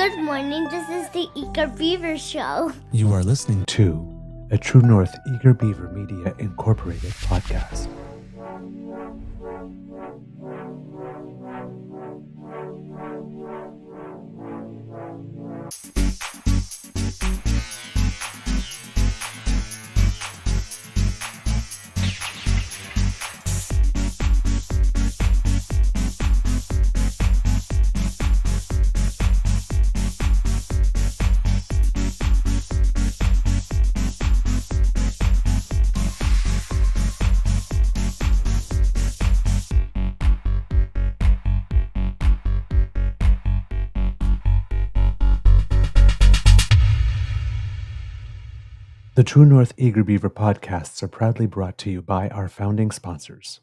Good morning, this is the Eager Beaver Show. You are listening to a True North Eager Beaver Media Incorporated podcast. The True North Eager Beaver podcasts are proudly brought to you by our founding sponsors,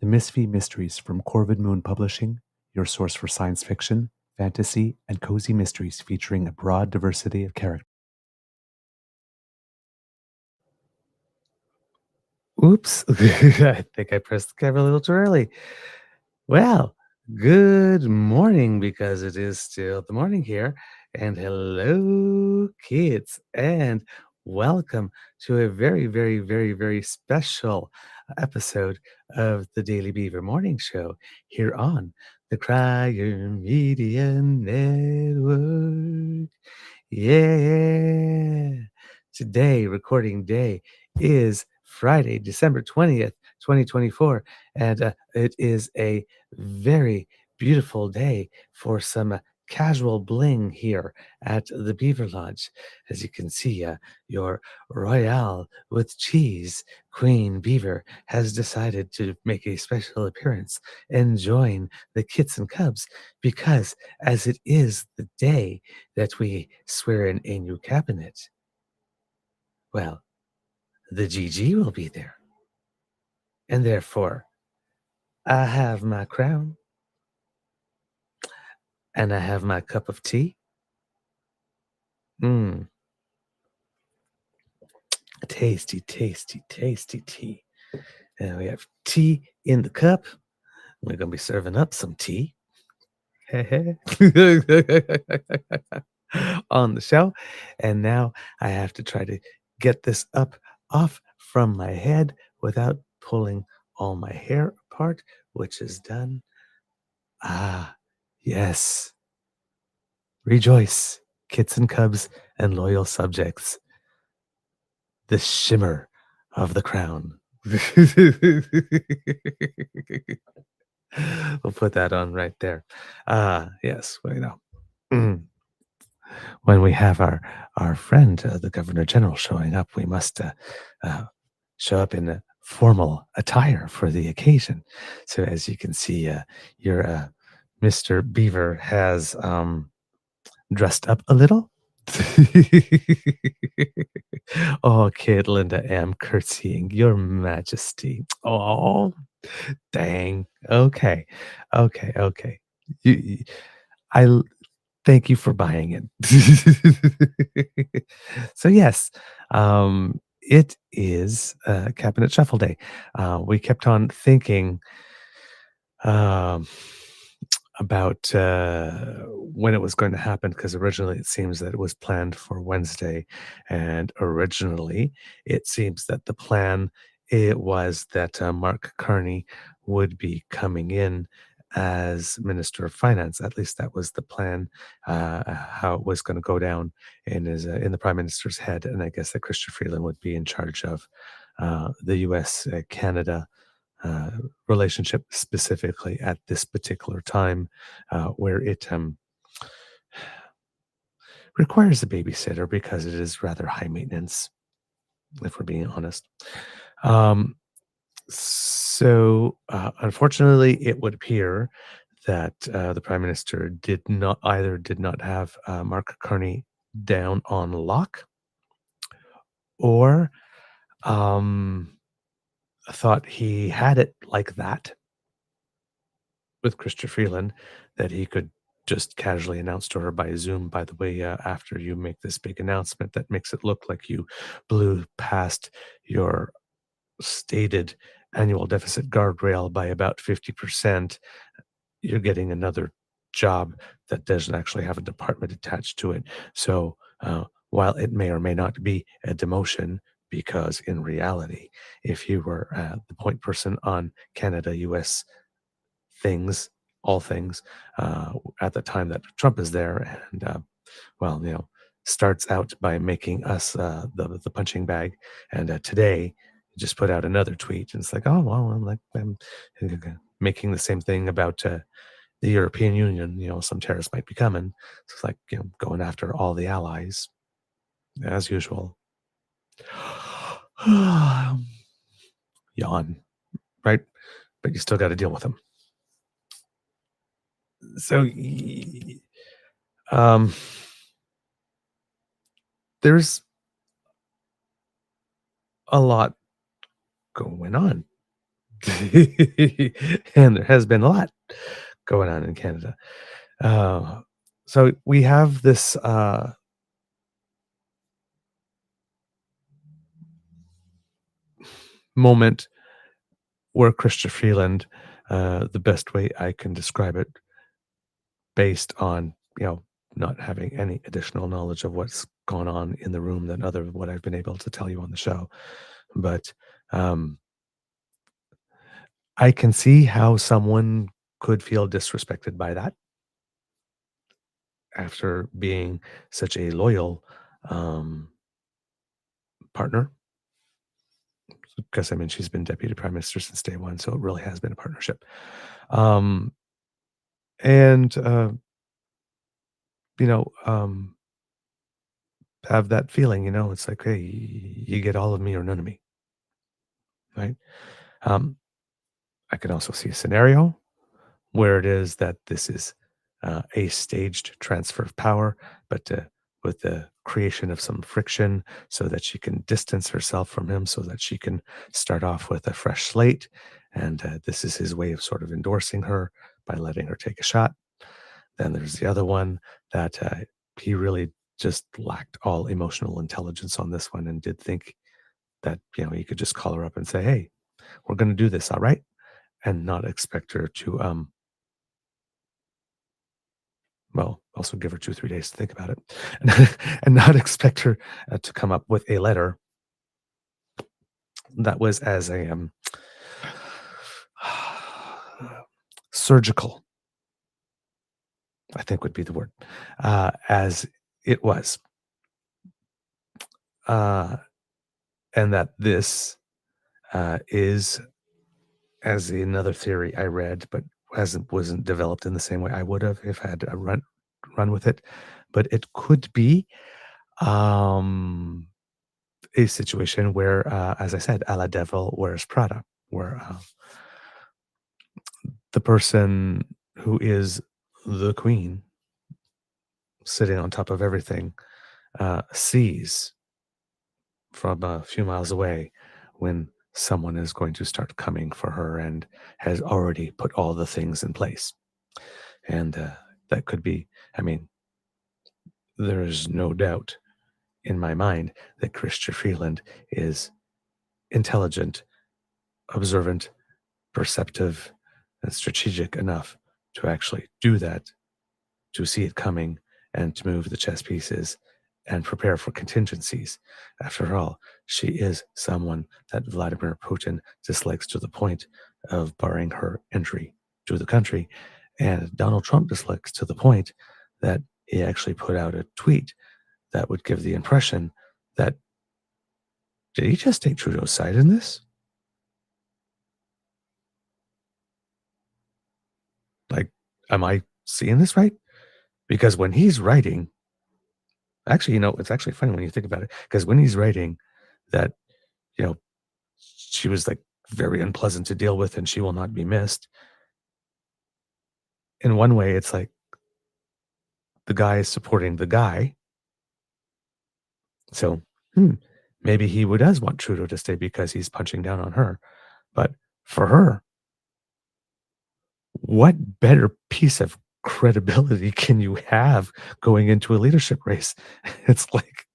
the Misfit Mysteries from Corvid Moon Publishing, your source for science fiction, fantasy, and cozy mysteries featuring a broad diversity of characters. Oops, I think I pressed the camera a little too early. Well, good morning, because it is still the morning here. And hello, kids, and welcome to a very, very, very, very special episode of the Daily Beaver Morning Show here on the Crier Media Network. Yeah. Today, recording day, is Friday, December 20th, 2024, and it is a very beautiful day for some casual bling here at the Beaver Lodge. As you can see, your Royale with cheese Queen Beaver has decided to make a special appearance and join the kits and cubs, because as it is the day that we swear in a new cabinet, well, the GG will be there. And therefore, I have my crown, and I have my cup of tea. Tasty, tasty, tasty tea. And we have tea in the cup. We're going to be serving up some tea on the show. And now I have to try to get this up off from my head without pulling all my hair apart, which is done. Ah, yes. Rejoice, kits and cubs and loyal subjects. The shimmer of the crown. We'll put that on right there. Yes, well, when we have our friend, the Governor General, showing up, we must show up in a formal attire for the occasion. So as you can see, your Mr. Beaver has dressed up a little. Oh, kid Linda M. curtsying, Your Majesty. Oh, dang. Okay. I thank you for buying it. So yes, it is Cabinet Shuffle Day. We kept on thinking about when it was going to happen, because originally it seems that it was planned for Wednesday, and originally it seems that the plan, it was that Mark Carney would be coming in as Minister of Finance. At least that was the plan, how it was going to go down in the Prime Minister's head. And I guess that Chrystia Freeland would be in charge of the U.S. Canada relationship, specifically at this particular time, where it requires a babysitter, because it is rather high maintenance, if we're being honest. So unfortunately, it would appear that the Prime Minister did not have Mark Carney down on lock, or thought he had it like that with Chrystia Freeland, that he could just casually announce to her by Zoom, by the way, after you make this big announcement that makes it look like you blew past your stated annual deficit guardrail by about 50%, you're getting another job that doesn't actually have a department attached to it. So while it may or may not be a demotion, because in reality, if you were the point person on Canada US things, all things, at the time that Trump is there, and well, starts out by making us the punching bag, and today just put out another tweet, and it's like, oh well, I'm making the same thing about the European Union. Some terrorists might be coming. So it's like going after all the allies as usual. Yawn, right? But you still got to deal with them. So, there's a lot going on. And there has been a lot going on in Canada. So we have this moment where Christopher Freeland, the best way I can describe it, based on not having any additional knowledge of what's gone on in the room than other what I've been able to tell you on the show, but I can see how someone could feel disrespected by that after being such a loyal partner. Because I mean, she's been deputy prime minister since day one, so it really has been a partnership. And you know, have that feeling, it's like, hey, you get all of me or none of me, right? I can also see a scenario where it is that this is a staged transfer of power, but with the creation of some friction so that she can distance herself from him, so that she can start off with a fresh slate. And this is his way of sort of endorsing her by letting her take a shot. Then there's the other one that he really just lacked all emotional intelligence on this one and did think that, he could just call her up and say, hey, we're going to do this. All right. And not expect her to, well, also give her 2-3 days to think about it, and not expect her to come up with a letter that was as a surgical, I think would be the word, as it was. And that this is, as another theory I read, but wasn't developed in the same way I would have if I had to run with it. But it could be a situation where, as I said, a la devil wears Prada, where the person who is the queen sitting on top of everything sees from a few miles away when someone is going to start coming for her and has already put all the things in place. And that could be, I mean, there is no doubt in my mind that Chrystia Freeland is intelligent, observant, perceptive, and strategic enough to actually do that, to see it coming and to move the chess pieces and prepare for contingencies. After all, she is someone that Vladimir Putin dislikes to the point of barring her entry to the country. And Donald Trump dislikes to the point that he actually put out a tweet that would give the impression that, did he just take Trudeau's side in this? Like, am I seeing this right? Because when he's writing, actually, it's actually funny when you think about it, because when he's writing that, she was like very unpleasant to deal with and she will not be missed. In one way, it's like the guy is supporting the guy. So maybe he does want Trudeau to stay because he's punching down on her. But for her, what better piece of credibility can you have going into a leadership race? It's like,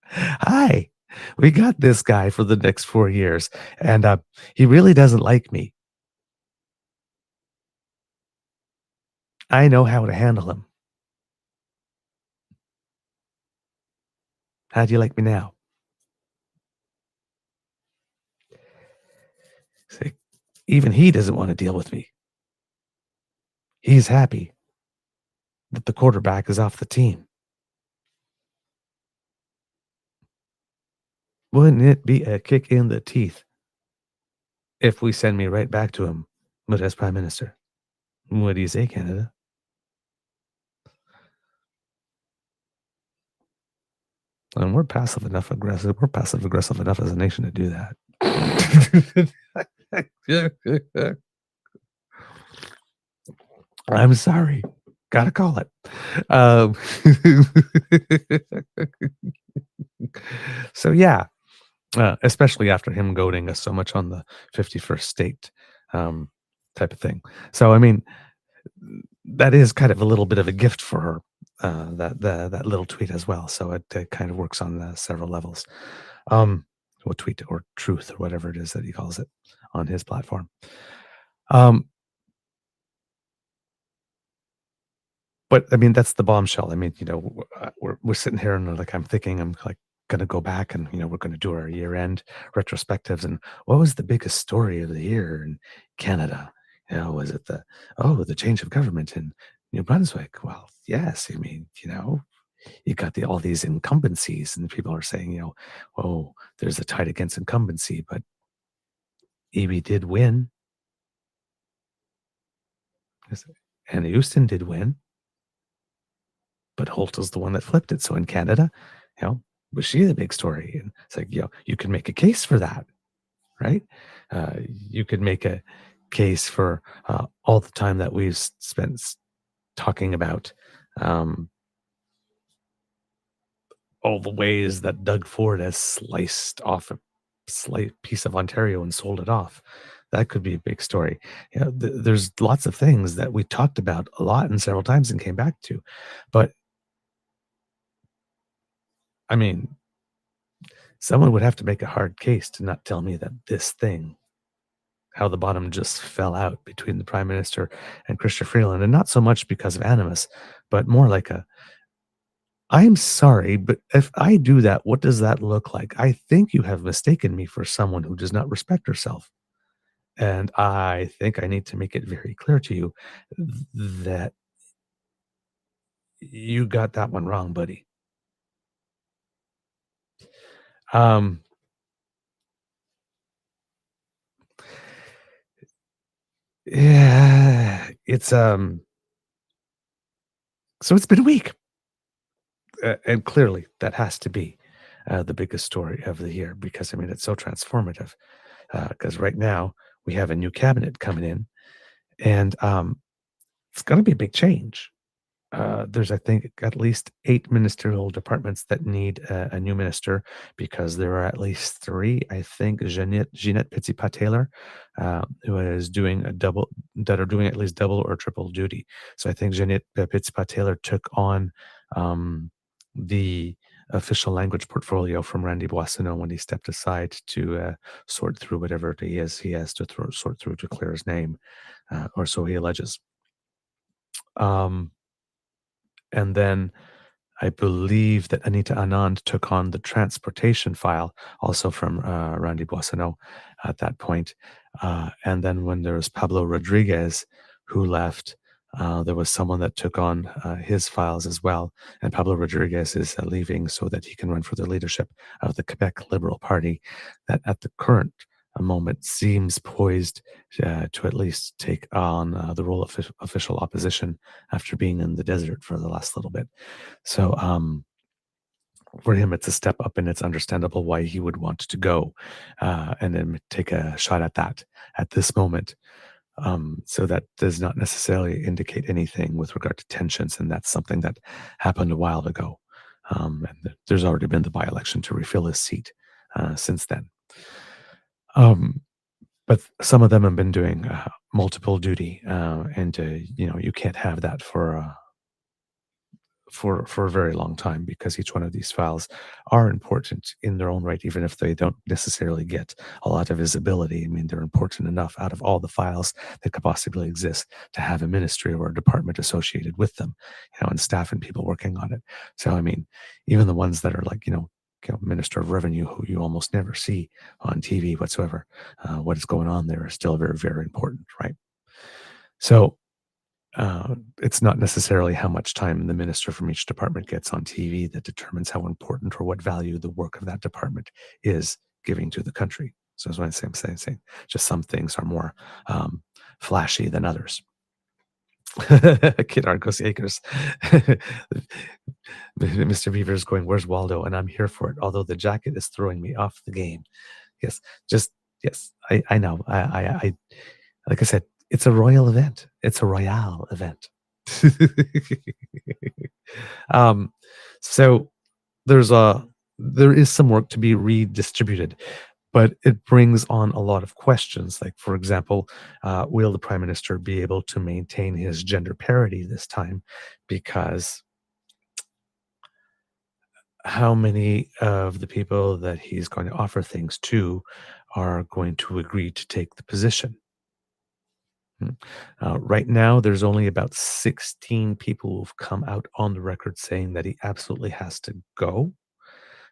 hi, we got this guy for the next 4 years, and he really doesn't like me. I know how to handle him. How do you like me now? See, even he doesn't want to deal with me. He's happy that the quarterback is off the team. Wouldn't it be a kick in the teeth if we send me right back to him, but as Prime Minister? What do you say, Canada? And we're passive enough aggressive. We're passive aggressive enough as a nation to do that. I'm sorry. Gotta call it. Um, so yeah, especially after him goading us so much on the 51st state um, type of thing. So I mean, that is kind of a little bit of a gift for her. That little tweet as well. So it kind of works on several levels. Or tweet or truth or whatever it is that he calls it on his platform. Um, But I mean, that's the bombshell. I mean, we're sitting here and like I'm thinking I'm like gonna go back and we're gonna do our year end retrospectives and what was the biggest story of the year in Canada? Was it the change of government in New Brunswick? Well, yes. I mean, you got all these incumbencies and people are saying, oh, there's a tide against incumbency, but EB did win, and Houston did win. But Holt is the one that flipped it. So in Canada, was she the big story? And it's like, you can make a case for that, right? You could make a case for all the time that we've spent talking about all the ways that Doug Ford has sliced off a slight piece of Ontario and sold it off. That could be a big story. There's lots of things that we talked about a lot and several times and came back to. But I mean, someone would have to make a hard case to not tell me that this thing, how the bottom just fell out between the Prime Minister and Chrystia Freeland, and not so much because of animus, but more like I'm sorry, but if I do that, what does that look like? I think you have mistaken me for someone who does not respect herself. And I think I need to make it very clear to you that you got that one wrong, buddy. Um, yeah, so it's been a week. And clearly that has to be the biggest story of the year because I mean it's so transformative. Because right now we have a new cabinet coming in, and it's going to be a big change. There's, I think, at least 8 ministerial departments that need a new minister because there are at least 3. I think Jeanette Pitsipat-Taylor, who is doing that are doing at least double or triple duty. So I think Jeanette Pitsipat-Taylor took on the official language portfolio from Randy Boissonneau when he stepped aside to sort through whatever it is he has to sort through to clear his name, or so he alleges. Um, and then I believe that Anita Anand took on the transportation file, also from Randy Boissonneau at that point. And then when there was Pablo Rodriguez who left, there was someone that took on his files as well. And Pablo Rodriguez is leaving so that he can run for the leadership of the Quebec Liberal Party that at the current moment seems poised to at least take on the role of official opposition after being in the desert for the last little bit. So for him, it's a step up, and it's understandable why he would want to go and then take a shot at that at this moment. So that does not necessarily indicate anything with regard to tensions, and that's something that happened a while ago. And there's already been the by-election to refill his seat since then. But some of them have been doing multiple duty, and you can't have that for a very long time, because each one of these files are important in their own right, even if they don't necessarily get a lot of visibility. I mean, they're important enough out of all the files that could possibly exist to have a ministry or a department associated with them, and staff and people working on it. So, I mean, even the ones that are like, Minister of Revenue, who you almost never see on TV whatsoever, what is going on there is still very, very important, right? So, it's not necessarily how much time the minister from each department gets on TV that determines how important or what value the work of that department is giving to the country. So that's what I'm saying. Just some things are more flashy than others. Kid Argos Acres. Mr. Beaver is going, "Where's Waldo?" And I'm here for it, although the jacket is throwing me off the game. Yes, yes, I know. I like I said, it's a royal event. It's a royale event. um, so there is some work to be redistributed, but it brings on a lot of questions. Like, for example, will the Prime Minister be able to maintain his gender parity this time? Because how many of the people that he's going to offer things to are going to agree to take the position? Right now, there's only about 16 people who've come out on the record saying that he absolutely has to go.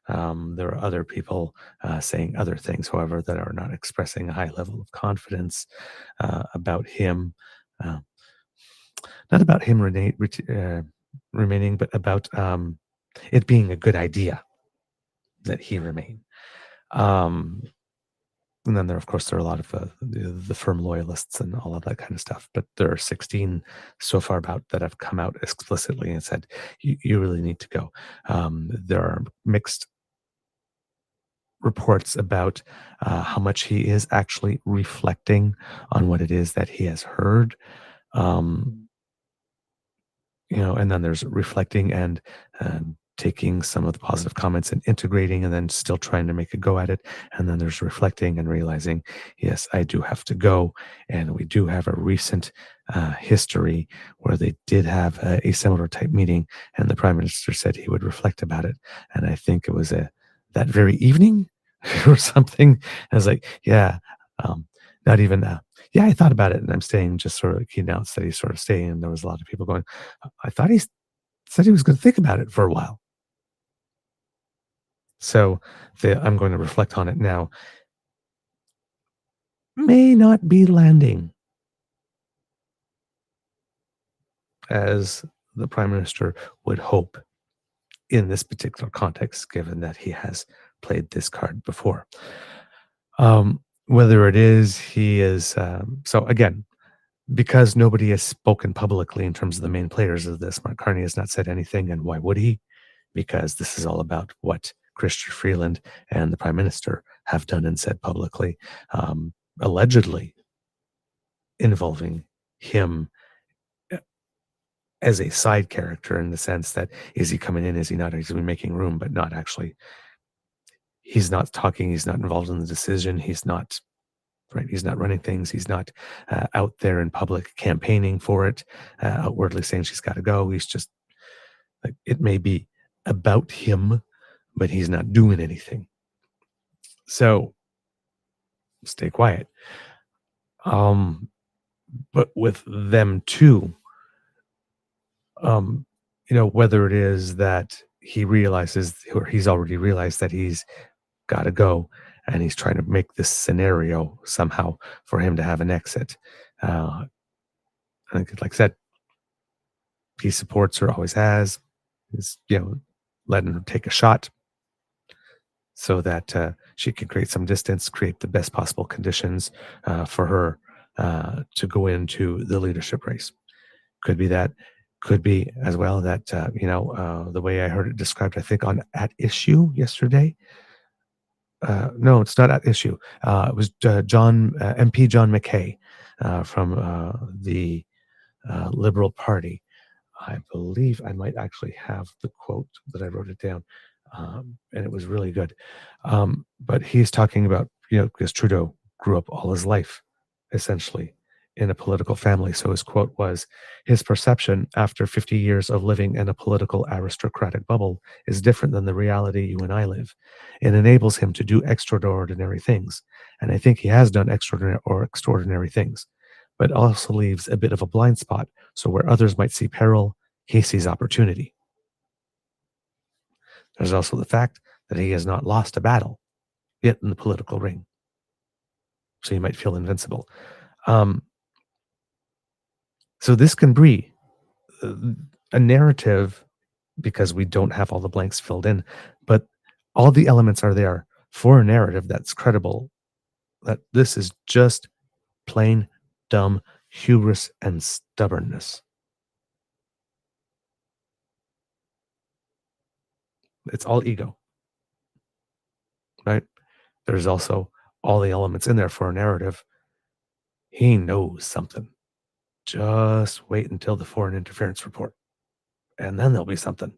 There are other people saying other things, however, that are not expressing a high level of confidence about him. Uh, Not about him remaining, but about it being a good idea that he remain. Um, And then of course, there are a lot of the firm loyalists and all of that kind of stuff. But there are 16 so far about that have come out explicitly and said, you really need to go. There are mixed reports about how much he is actually reflecting on what it is that he has heard. Um, and then there's reflecting and taking some of the positive comments and integrating, and then still trying to make a go at it. And then there's reflecting and realizing, yes, I do have to go. And we do have a recent history where they did have a similar type meeting, and the Prime Minister said he would reflect about it. And I think it was that very evening or something. I was like, yeah, not even yeah, I thought about it, and I'm staying. Just sort of, he announced that he's sort of staying, and there was a lot of people going, I thought he said he was going to think about it for a while. So I'm going to reflect on it now. May not be landing as the Prime Minister would hope in this particular context, given that he has played this card before. Whether it is, he is, so again, because nobody has spoken publicly in terms of the main players of this, Mark Carney has not said anything, and why would he? Because this is all about what Chrystia Freeland and the Prime Minister have done and said publicly, allegedly involving him as a side character, in the sense that, is he coming in, is he not, is he making room, but not actually, he's not talking, he's not involved in the decision, he's not, right, he's not running things, he's not out there in public campaigning for it, outwardly saying she's got to go. He's just like, it may be about him, but he's not doing anything. So stay quiet. But with them too, whether it is that he realizes, or he's already realized that he's got to go, and he's trying to make this scenario somehow for him to have an exit. I think, like I said, he supports her, always has. Is letting her take a shot so that she can create some distance, create the best possible conditions for her to go into the leadership race. Could be that. Could be as well that, the way I heard it described, I think on At Issue yesterday. No, it's not At Issue. It was MP John McKay from the Liberal Party. I believe I might actually have the quote that I wrote it down, and it was really good. But he's talking about, because Trudeau grew up all his life, essentially, in a political family. So his quote was, his perception after 50 years of living in a political aristocratic bubble is different than the reality you and I live. It enables him to do extraordinary things. And I think he has done extraordinary things, but also leaves a bit of a blind spot. So where others might see peril, he sees opportunity. There's also the fact that he has not lost a battle yet in the political ring. So you might feel invincible. Um, so this can be a narrative because we don't have all the blanks filled in, but all the elements are there for a narrative that's credible, that this is just plain dumb hubris and stubbornness. It's all ego, right? There's also all the elements in there for a narrative. He knows something. Just wait until the foreign interference report, and then there'll be something.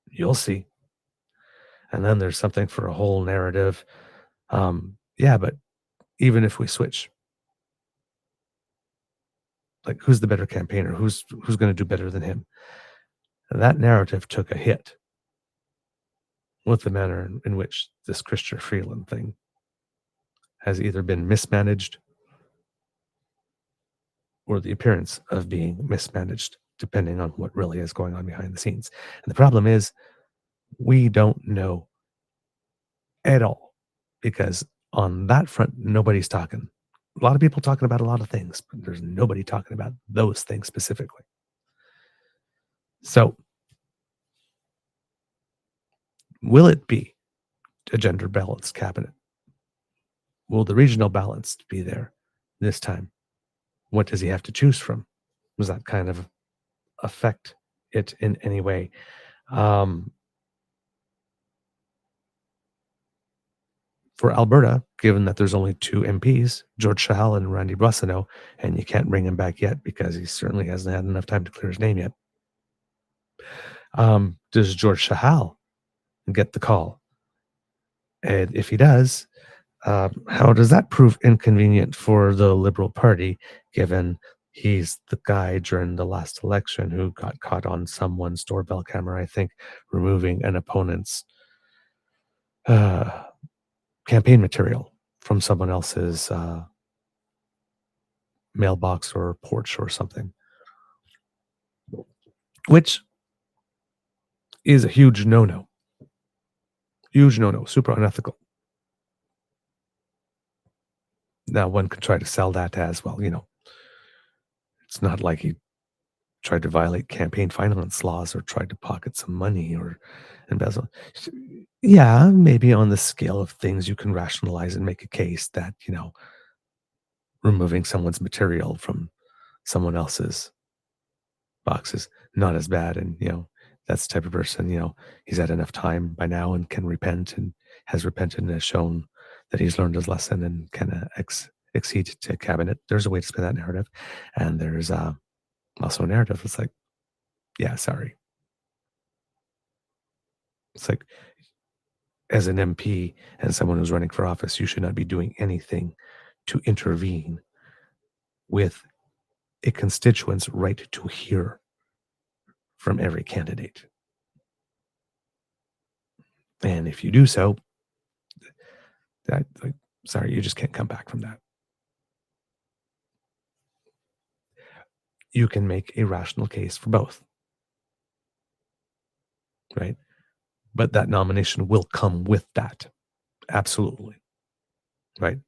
You'll see. And then there's something for a whole narrative. Yeah, but even if we switch, like who's the better campaigner? Who's going to do better than him? That narrative took a hit with the manner in which this Chrystia Freeland thing has either been mismanaged or the appearance of being mismanaged, depending on what really is going on behind the scenes. And the problem is we don't know at all, because on that front, nobody's talking. A lot of people talking about a lot of things, but there's nobody talking about those things specifically. So will it be a gender balanced cabinet? Will the regional balance be there this time? What does he have to choose from? Does that kind of affect it in any way? For Alberta, given that there's only two MPs, George Chahal and Randy Boissonnault, and you can't bring him back yet because he certainly hasn't had enough time to clear his name yet. Does George Chahal get the call? And if he does, how does that prove inconvenient for the Liberal Party, given he's the guy during the last election who got caught on someone's doorbell camera, I think, removing an opponent's campaign material from someone else's mailbox or porch or something, which is a huge no-no. Huge no-no, super unethical. Now, one could try to sell that as, well, it's not like he tried to violate campaign finance laws or tried to pocket some money or embezzle. Yeah, maybe on the scale of things you can rationalize and make a case that, removing someone's material from someone else's box is not as bad. And, that's the type of person, he's had enough time by now and can repent and has repented and has shown that he's learned his lesson and can accede to cabinet. There's a way to spin that narrative. And there's also a narrative that's like, yeah, sorry. It's like, as an MP and someone who's running for office, you should not be doing anything to intervene with a constituent's right to hear from every candidate. And if you do so, sorry, you just can't come back from that. You can make a rational case for both, right? But that nomination will come with that. Absolutely. Right?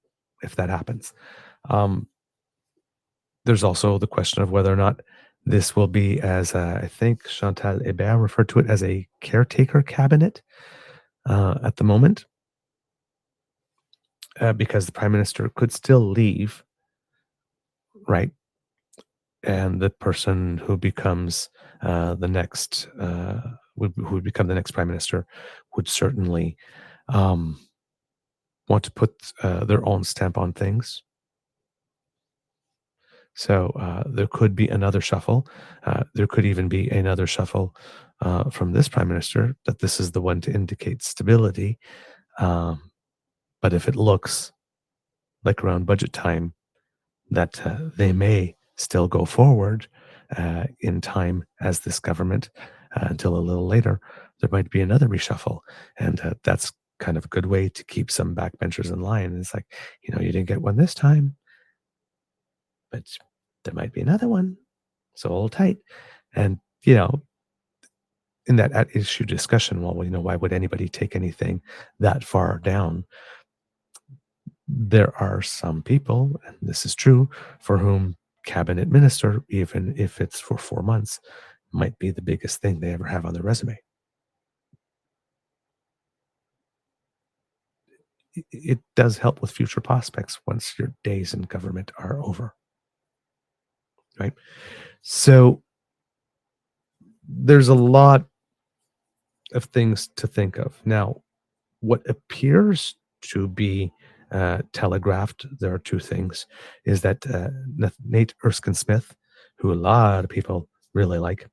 If that happens. There's also the question of whether or not this will be, as I think Chantal Hébert referred to it, as a caretaker cabinet at the moment, because the Prime Minister could still leave, right? And the person who becomes the next, who would become the next Prime Minister would certainly want to put their own stamp on things. So there could be another shuffle. There could even be another shuffle from this Prime Minister, that this is the one to indicate stability. But if it looks like around budget time, that they may still go forward in time as this government until a little later. There might be another reshuffle, and that's kind of a good way to keep some backbenchers in line. It's like, you didn't get one this time, but there might be another one, so hold tight. And in that at issue discussion, well, why would anybody take anything that far down? There are some people, and this is true, for whom cabinet minister, even if it's for 4 months, might be the biggest thing they ever have on their resume. It does help with future prospects once your days in government are over, right? So there's a lot of things to think of. Now, what appears to be telegraphed, there are two things, is that Nate Erskine-Smith, who a lot of people really like,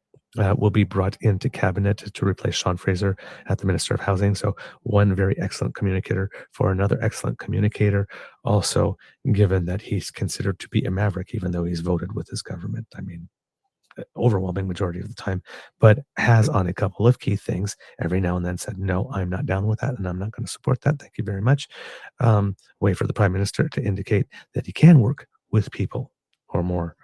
will be brought into cabinet to replace Sean Fraser at the Minister of Housing. So one very excellent communicator for another excellent communicator. Also, given that he's considered to be a maverick, even though he's voted with his government. I mean, overwhelming majority of the time, but has on a couple of key things every now and then said, no, I'm not down with that and I'm not going to support that. Thank you very much. Way for the Prime Minister to indicate that he can work with people who are more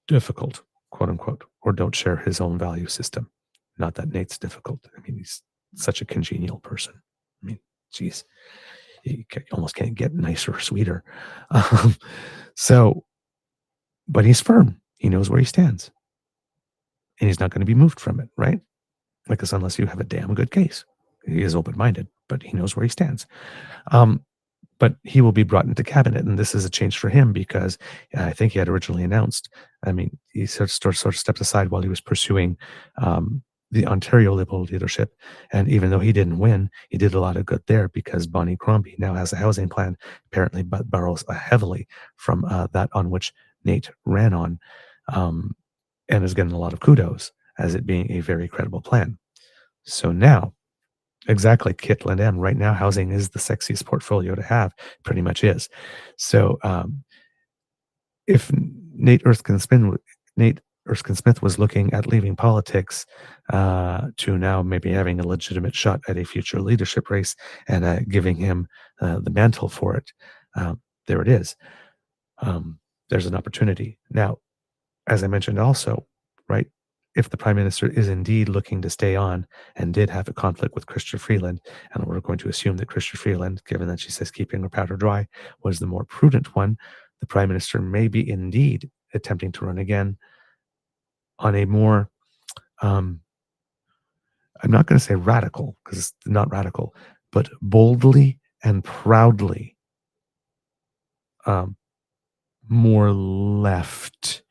difficult, quote unquote, or don't share his own value system. Not that Nate's difficult. I mean, he's such a congenial person. I mean, geez, you almost can't get nicer or sweeter. But he's firm. He knows where he stands. And he's not going to be moved from it, right? Because unless you have a damn good case. He is open-minded, but he knows where he stands. But he will be brought into cabinet, and this is a change for him because I think he had originally announced, he sort of stepped aside while he was pursuing the Ontario Liberal leadership. And even though he didn't win, he did a lot of good there because Bonnie Crombie now has a housing plan, apparently borrows heavily from that on which Nate ran on, and is getting a lot of kudos as it being a very credible plan. So now, exactly, Kit Lindam, right now housing is the sexiest portfolio to have, pretty much is. So if Nate Erskine-Smith was looking at leaving politics to now maybe having a legitimate shot at a future leadership race and giving him the mantle for it, there it is. There's an opportunity. Now, as I mentioned also, right, if the Prime Minister is indeed looking to stay on and did have a conflict with Chrystia Freeland, and we're going to assume that Chrystia Freeland, given that she says keeping her powder dry, was the more prudent one, the Prime Minister may be indeed attempting to run again on a more, I'm not going to say radical, because it's not radical, but boldly and proudly more left,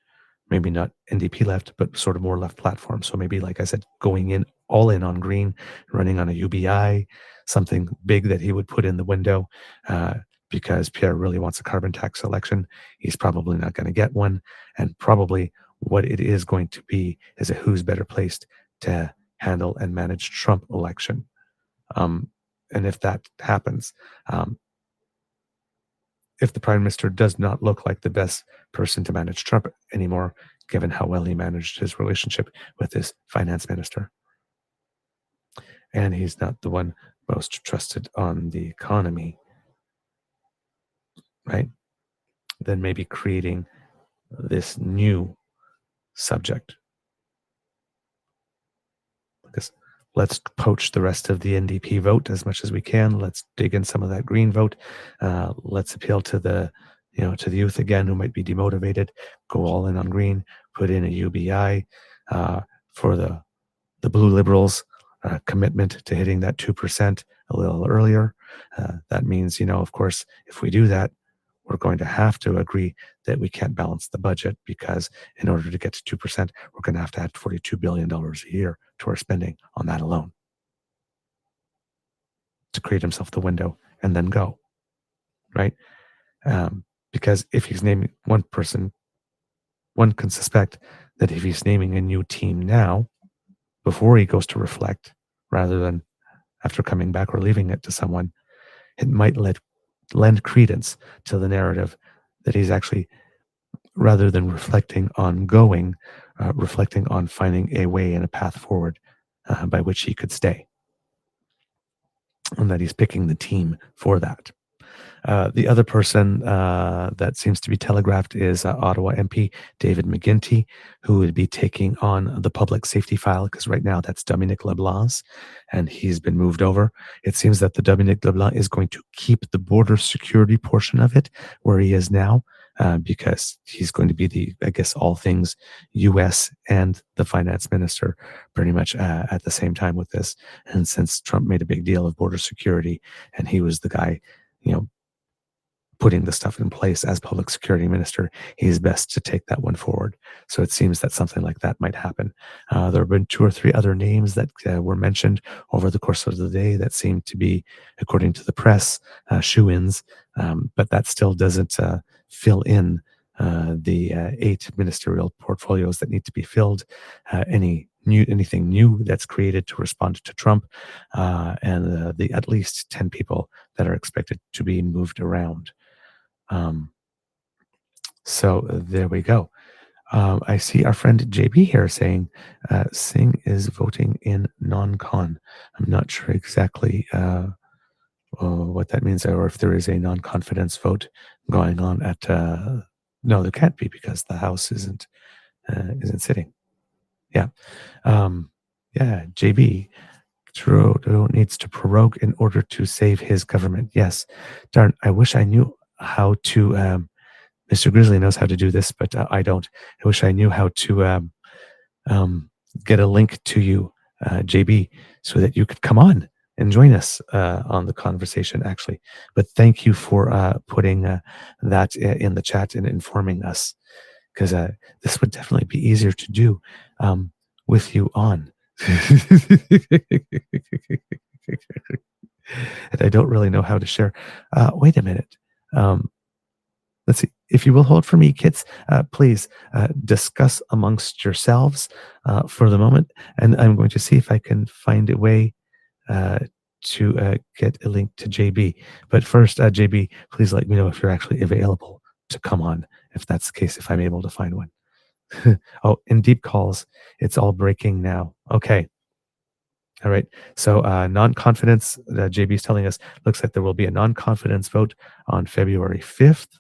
maybe not NDP left, but sort of more left platform. So maybe, like I said, going in all in on green, running on a UBI, something big that he would put in the window because Pierre really wants a carbon tax election. He's probably not going to get one. And probably what it is going to be is a who's better placed to handle and manage Trump election. And if that happens, if the Prime Minister does not look like the best person to manage Trump anymore, given how well he managed his relationship with his finance minister, and he's not the one most trusted on the economy, right? Then maybe creating this new subject. Because let's poach the rest of the NDP vote as much as we can. Let's dig in some of that green vote. Let's appeal to the youth again who might be demotivated. Go all in on green. Put in a UBI for the blue liberals. Commitment to hitting that 2% a little earlier. That means, of course, if we do that, we're going to have to agree that we can't balance the budget because in order to get to 2%, we're going to have to add $42 billion a year to our spending on that alone to create himself the window and then go, right? Because if he's naming one person, one can suspect that if he's naming a new team now, before he goes to reflect, rather than after coming back or leaving it to someone, it might lend credence to the narrative that he's actually, rather than reflecting on going, reflecting on finding a way and a path forward by which he could stay, and that he's picking the team for that. The other person that seems to be telegraphed is Ottawa MP David McGuinty, who would be taking on the public safety file, because right now that's Dominic LeBlanc, and he's been moved over. It seems that the Dominic LeBlanc is going to keep the border security portion of it where he is now, because he's going to be the, I guess, all things U.S. and the finance minister pretty much at the same time with this. And since Trump made a big deal of border security, and he was the guy, you know, putting the stuff in place as public security minister, he's best to take that one forward. So it seems that something like that might happen. There have been 2 or 3 other names that were mentioned over the course of the day that seem to be, according to the press, shoo-ins, but that still doesn't fill in the 8 ministerial portfolios that need to be filled. Anything new that's created to respond to Trump, and the at least 10 people that are expected to be moved around. Um, so there we go. I see our friend JB here saying Singh is voting in non-con. I'm not sure exactly what that means, or if there is a non-confidence vote going on at. No, there can't be, because the House isn't sitting. Yeah, JB. Trudeau needs to prorogue in order to save his government. Yes, darn. I wish I knew how to. Mr. Grizzly knows how to do this, but I don't. I wish I knew how to get a link to you, JB, so that you could come on and join us on the conversation, actually. But thank you for putting that in the chat and informing us, because this would definitely be easier to do with you on. And I don't really know how to share. Wait a minute. Let's see. If you will hold for me, kids, please discuss amongst yourselves for the moment. And I'm going to see if I can find a way to get a link to JB. But first, JB, please let me know if you're actually available to come on. If that's the case, if I'm able to find one. Oh, in deep calls, it's all breaking now. Okay. All right. So non-confidence, JB is telling us, looks like there will be a non-confidence vote on February 5th.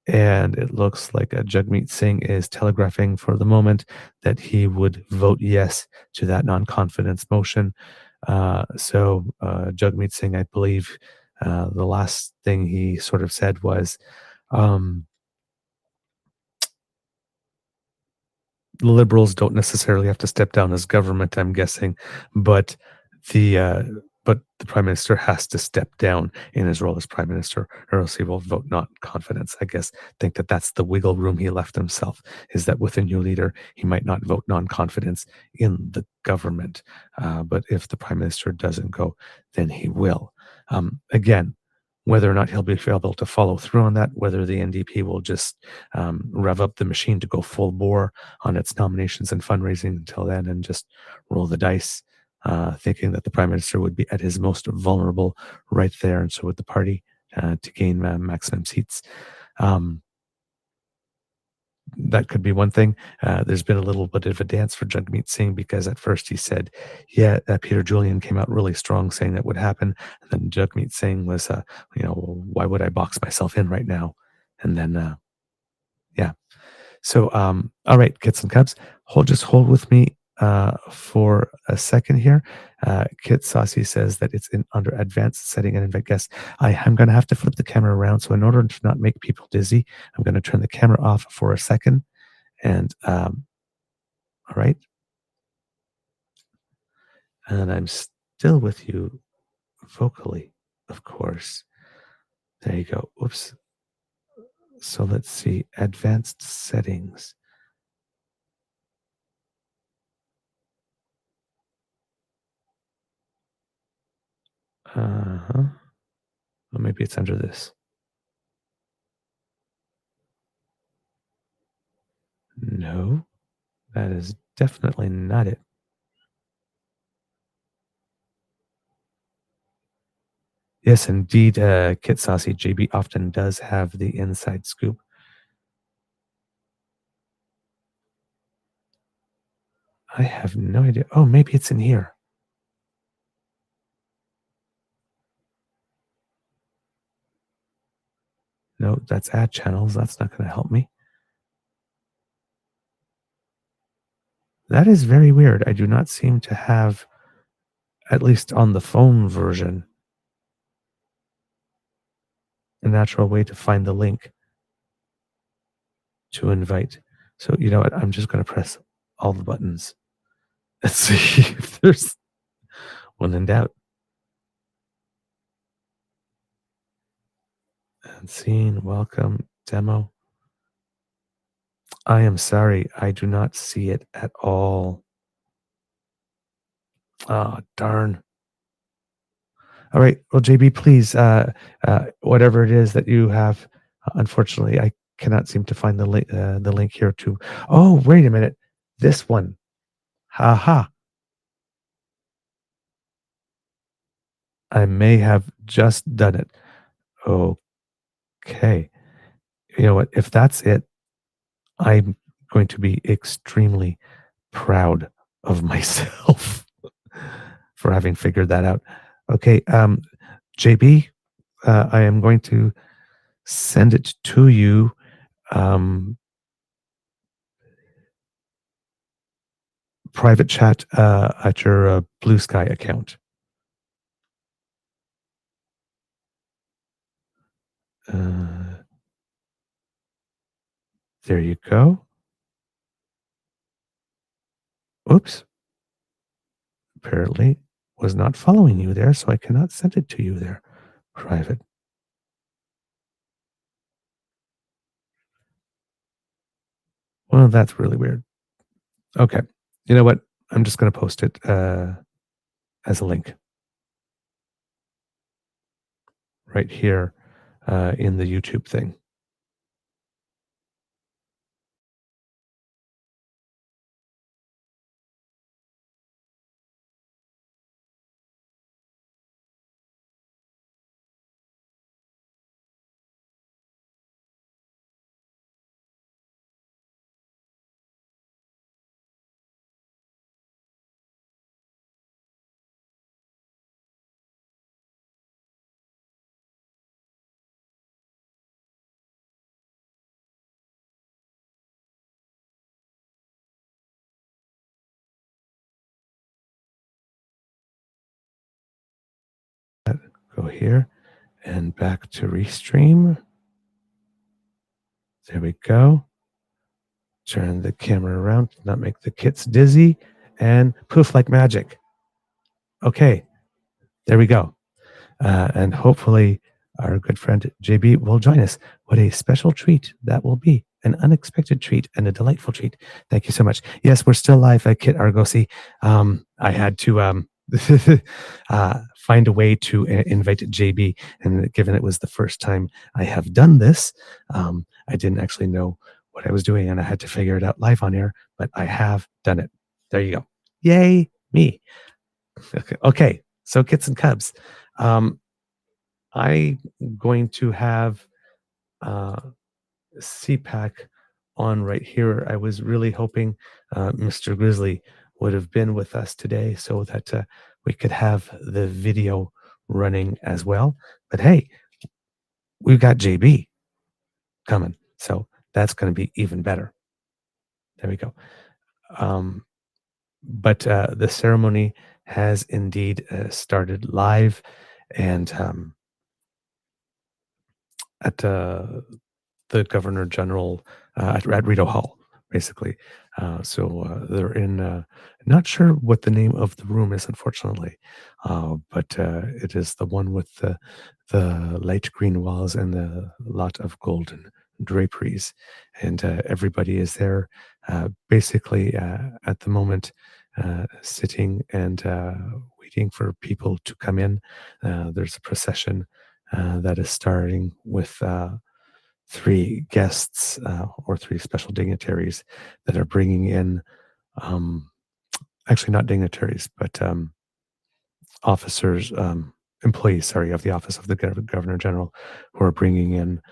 And it looks like Jagmeet Singh is telegraphing for the moment that he would vote yes to that non-confidence motion. So Jagmeet Singh, I believe, the last thing he sort of said was, liberals don't necessarily have to step down as government, I'm guessing, but the the prime minister has to step down in his role as prime minister, or else he will vote not confidence. I guess think that that's the wiggle room he left himself, is that with a new leader he might not vote non-confidence in the government, but if the prime minister doesn't go, then he will. Again, whether or not he'll be able to follow through on that, whether the NDP will just rev up the machine to go full bore on its nominations and fundraising until then and just roll the dice, thinking that the prime minister would be at his most vulnerable right there, and so would the party, to gain maximum seats. That could be one thing. There's been a little bit of a dance for Jagmeet Singh, because at first he said, yeah, Peter Julian came out really strong saying that would happen. And then Jagmeet Singh was, why would I box myself in right now? And then, yeah. So, all right, kids and cubs, just hold with me for a second here. Kit Saucy says that it's in under advanced setting and invite guests. I'm going to have to flip the camera around. So in order to not make people dizzy, I'm going to turn the camera off for a second. And all right. And I'm still with you vocally, of course. There you go. Oops. So let's see. Advanced settings. Uh-huh. Well, maybe it's under this. No, that is definitely not it. Yes, indeed, Kit Saucy JB often does have the inside scoop. I have no idea. Oh, maybe it's in here. No, that's add channels. That's not going to help me. That is very weird. I do not seem to have, at least on the phone version, a natural way to find the link to invite. So, you know what? I'm just going to press all the buttons and see if there's one in doubt. And scene, welcome, demo. I am sorry. I do not see it at all. Oh, darn. All right. Well, JB, please, whatever it is that you have, unfortunately, I cannot seem to find the link here to. Oh, wait a minute. This one. Ha ha. I may have just done it. Okay. You know what? If that's it, I'm going to be extremely proud of myself for having figured that out. Okay. JB, I am going to send it to you. Um, Private chat at your Blue Sky account. Uh, there you go. Oops. Apparently was not following you there, so I cannot send it to you there. Private. Well, that's really weird. Okay. You know what? I'm just going to post it as a link right here in the YouTube thing. Go here and back to Restream. There we go. Turn the camera around, not make the kids dizzy, and poof like magic. Okay, there we go. And hopefully our good friend JB will join us. What a special treat that will be. An unexpected treat and a delightful treat. Thank you so much. Yes, we're still live at Kit Argosy. I had to find a way to invite JB, and given it was the first time I have done this, I didn't actually know what I was doing, and I had to figure it out live on air, but I have done it. There you go. Yay, me. Okay, so Kits and Cubs. I'm going to have CPAC on right here. I was really hoping Mr. Grizzly would have been with us today so that we could have the video running as well. But hey, we've got JB coming, so that's going to be even better. There we go. But the ceremony has indeed started live, and at the Governor General at Rideau Hall, basically. So they're in, not sure what the name of the room is, unfortunately, but it is the one with the light green walls and the lot of golden draperies. And everybody is there basically at the moment, sitting and waiting for people to come in. There's a procession that is starting with three guests or three special dignitaries that are bringing in, actually not dignitaries, but officers, employees, sorry, of the Office of the Governor General, who are bringing in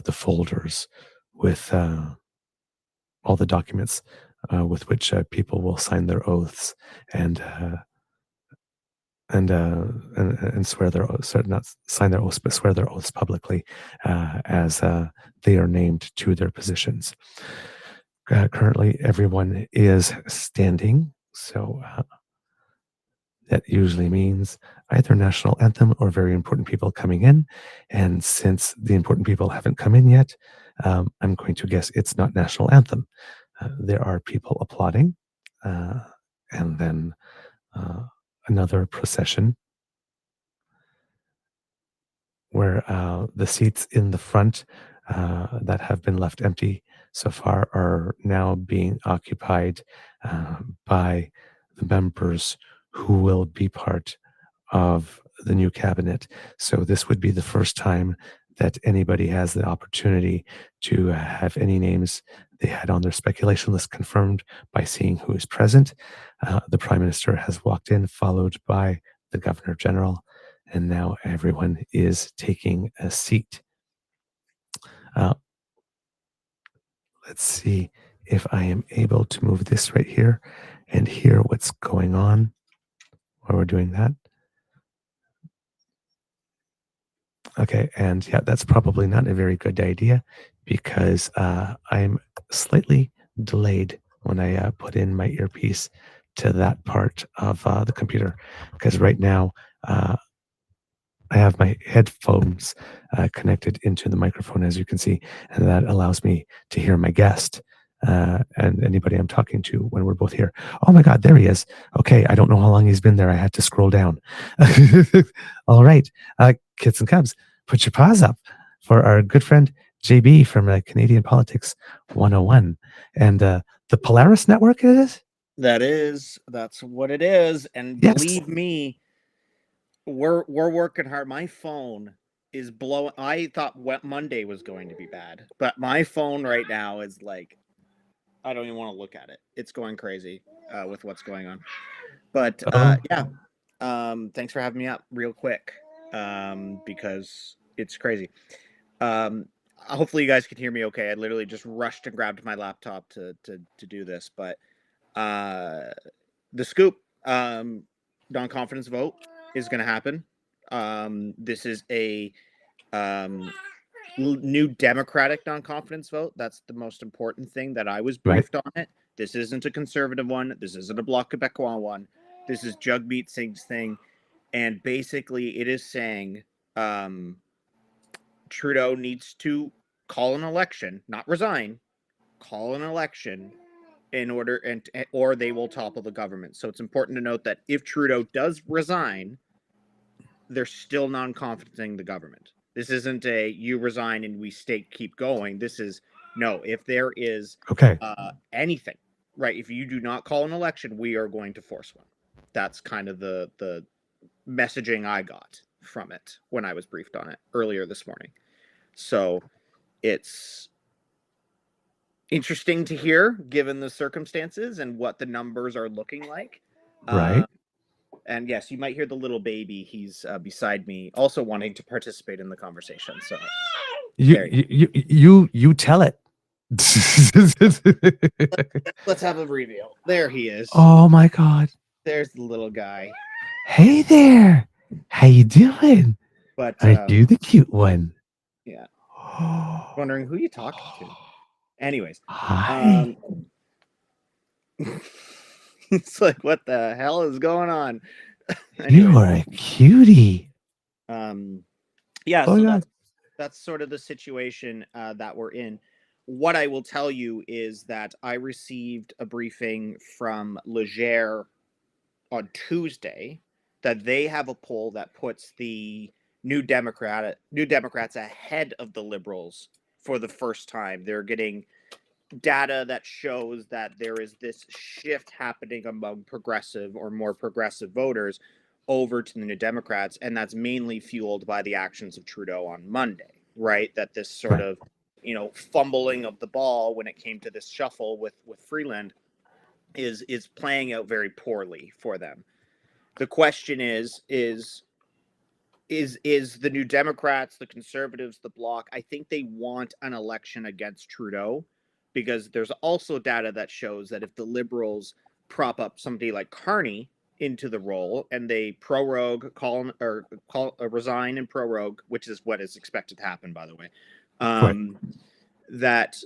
the folders with all the documents with which people will sign their oaths and swear their oaths, not sign their oaths, but swear their oaths publicly as they are named to their positions. Currently, everyone is standing, so that usually means either national anthem or very important people coming in. And since the important people haven't come in yet, I'm going to guess it's not national anthem. There are people applauding, and then another procession where the seats in the front that have been left empty so far are now being occupied by the members who will be part of the new cabinet. So this would be the first time that anybody has the opportunity to have any names they had on their speculation list confirmed by seeing who is present. The Prime Minister has walked in, followed by the Governor General, and now everyone is taking a seat. Let's see if I am able to move this right here and hear what's going on while we're doing that. Okay, and yeah, that's probably not a very good idea because I'm slightly delayed when I put in my earpiece to that part of the computer, because right now I have my headphones connected into the microphone, as you can see, and that allows me to hear my guest and anybody I'm talking to when we're both here. Oh my God, there he is. Okay, I don't know how long he's been there. I had to scroll down. All right, kids and cubs, put your paws up for our good friend JB from Canadian Politics 101. And the Polaris Network, it is? That's what it is. And Yes. believe me, we're working hard. My phone is blowing. I thought Monday was going to be bad, but my phone right now is like, I don't even want to look at it. It's going crazy with what's going on. But yeah, thanks for having me up real quick because it's crazy. Hopefully you guys can hear me okay. I literally just rushed and grabbed my laptop to do this, but the scoop non-confidence vote is going to happen. This is a new Democratic non-confidence vote. That's the most important thing that I was briefed on it. This isn't a conservative one. This isn't a Bloc Québécois one. This is Jagmeet Singh's thing. And basically it is saying Trudeau needs to call an election, not resign, call an election in order or they will topple the government. So it's important to note that if Trudeau does resign, they're still non-confidencing the government. This isn't a you resign and we keep going. This is no, if there is anything, right? If you do not call an election, we are going to force one. That's kind of the messaging I got from it when I was briefed on it earlier this morning. So it's interesting to hear given the circumstances and what the numbers are looking like. Right. And yes, you might hear the little baby. He's beside me, also wanting to participate in the conversation. So you tell it. Let's have a reveal. There he is. Oh my God. There's the little guy. Hey there. How you doing? But are you the cute one? Yeah. Wondering who you talking to. Anyways. Hi. It's like, what the hell is going on? You are a cutie. Yeah, so that's sort of the situation that we're in. What I will tell you is that I received a briefing from Leger on Tuesday that they have a poll that puts the New Democrats ahead of the Liberals for the first time. They're getting data that shows that there is this shift happening among progressive or more progressive voters over to the New Democrats, and that's mainly fueled by the actions of Trudeau on Monday, right? That this sort of, fumbling of the ball when it came to this shuffle with Freeland is playing out very poorly for them. The question is the New Democrats, the Conservatives, the Bloc, I think they want an election against Trudeau because there's also data that shows that if the Liberals prop up somebody like Carney into the role and they resign and prorogue, which is what is expected to happen, by the way, that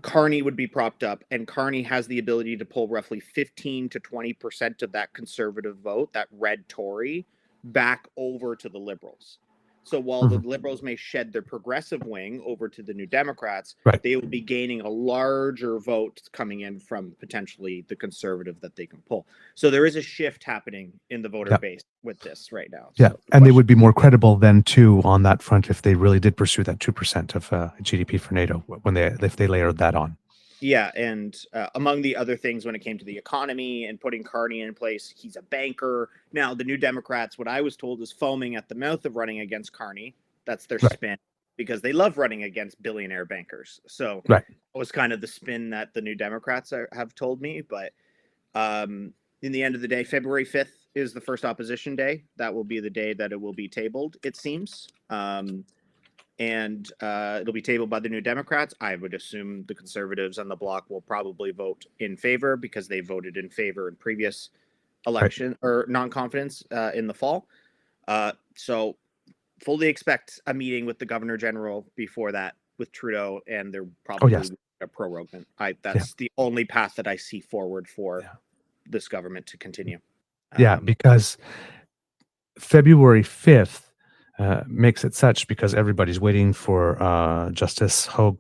Carney would be propped up, and Carney has the ability to pull roughly 15 to 20% of that conservative vote, that red Tory, back over to the Liberals. So while the Liberals may shed their progressive wing over to the New Democrats, they will be gaining a larger vote coming in from potentially the conservative that they can pull. So there is a shift happening in the voter base with this right now. Yeah, so and they would be more credible then too on that front if they really did pursue that 2% of GDP for NATO if they layered that on. Yeah, and among the other things when it came to the economy and putting Carney in place, he's a banker. Now, the New Democrats, what I was told, is foaming at the mouth of running against Carney. That's their spin, because they love running against billionaire bankers. So that was kind of the spin that the New Democrats have told me. But in the end of the day, February 5th is the first opposition day. That will be the day that it will be tabled, it seems. And it'll be tabled by the New Democrats. I would assume the Conservatives on the bloc will probably vote in favor because they voted in favor in previous election or non-confidence in the fall. So fully expect a meeting with the Governor General before that with Trudeau, and they're probably a proroguement. That's the only path that I see forward for this government to continue. Because February 5th makes it such because everybody's waiting for Justice Hogue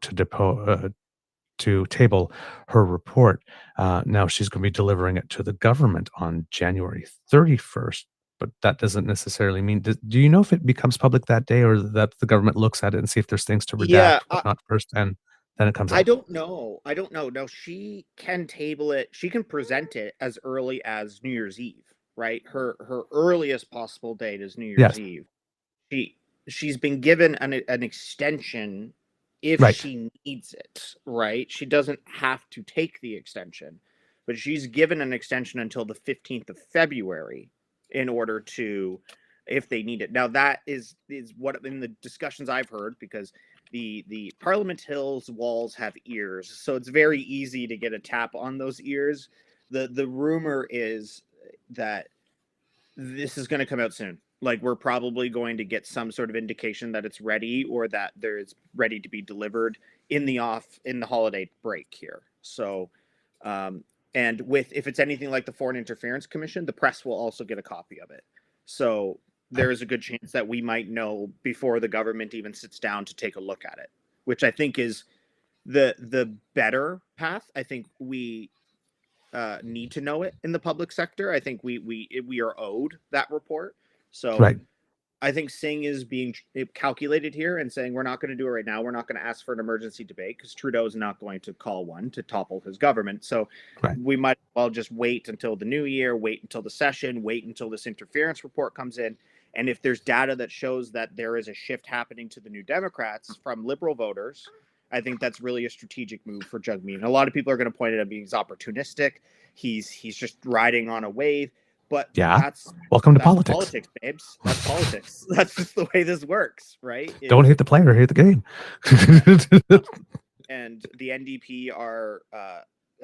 to table her report. Now she's going to be delivering it to the government on January 31st, but that doesn't necessarily mean. Do you know if it becomes public that day, or that the government looks at it and see if there's things to redact, not first, and then it comes out? I don't know. No, she can table it. She can present it as early as New Year's Eve, right? Her earliest possible date is New Year's Eve. She's been given an extension if she needs it, right? She doesn't have to take the extension, but she's given an extension until the 15th of February in order to, if they need it. Now that is what in the discussions I've heard, because the Parliament Hill's walls have ears, so it's very easy to get a tap on those ears. The rumor is that this is going to come out soon. Like, we're probably going to get some sort of indication that it's ready, or that there's ready to be delivered in the holiday break here. So, and if it's anything like the Foreign Interference Commission, the press will also get a copy of it. So there is a good chance that we might know before the government even sits down to take a look at it, which I think is the better path. I think we need to know it in the public sector. I think we are owed that report. So I think Singh is being calculated here and saying, we're not going to do it right now. We're not going to ask for an emergency debate because Trudeau is not going to call one to topple his government. So we might well just wait until the new year, wait until the session, wait until this interference report comes in. And if there's data that shows that there is a shift happening to the New Democrats from Liberal voters, I think that's really a strategic move for Jagmeet. A lot of people are going to point it out being opportunistic. He's just riding on a wave. But welcome to politics. Politics, babes. That's politics. That's just the way this works, right? Don't hate the player, hate the game. And the NDP are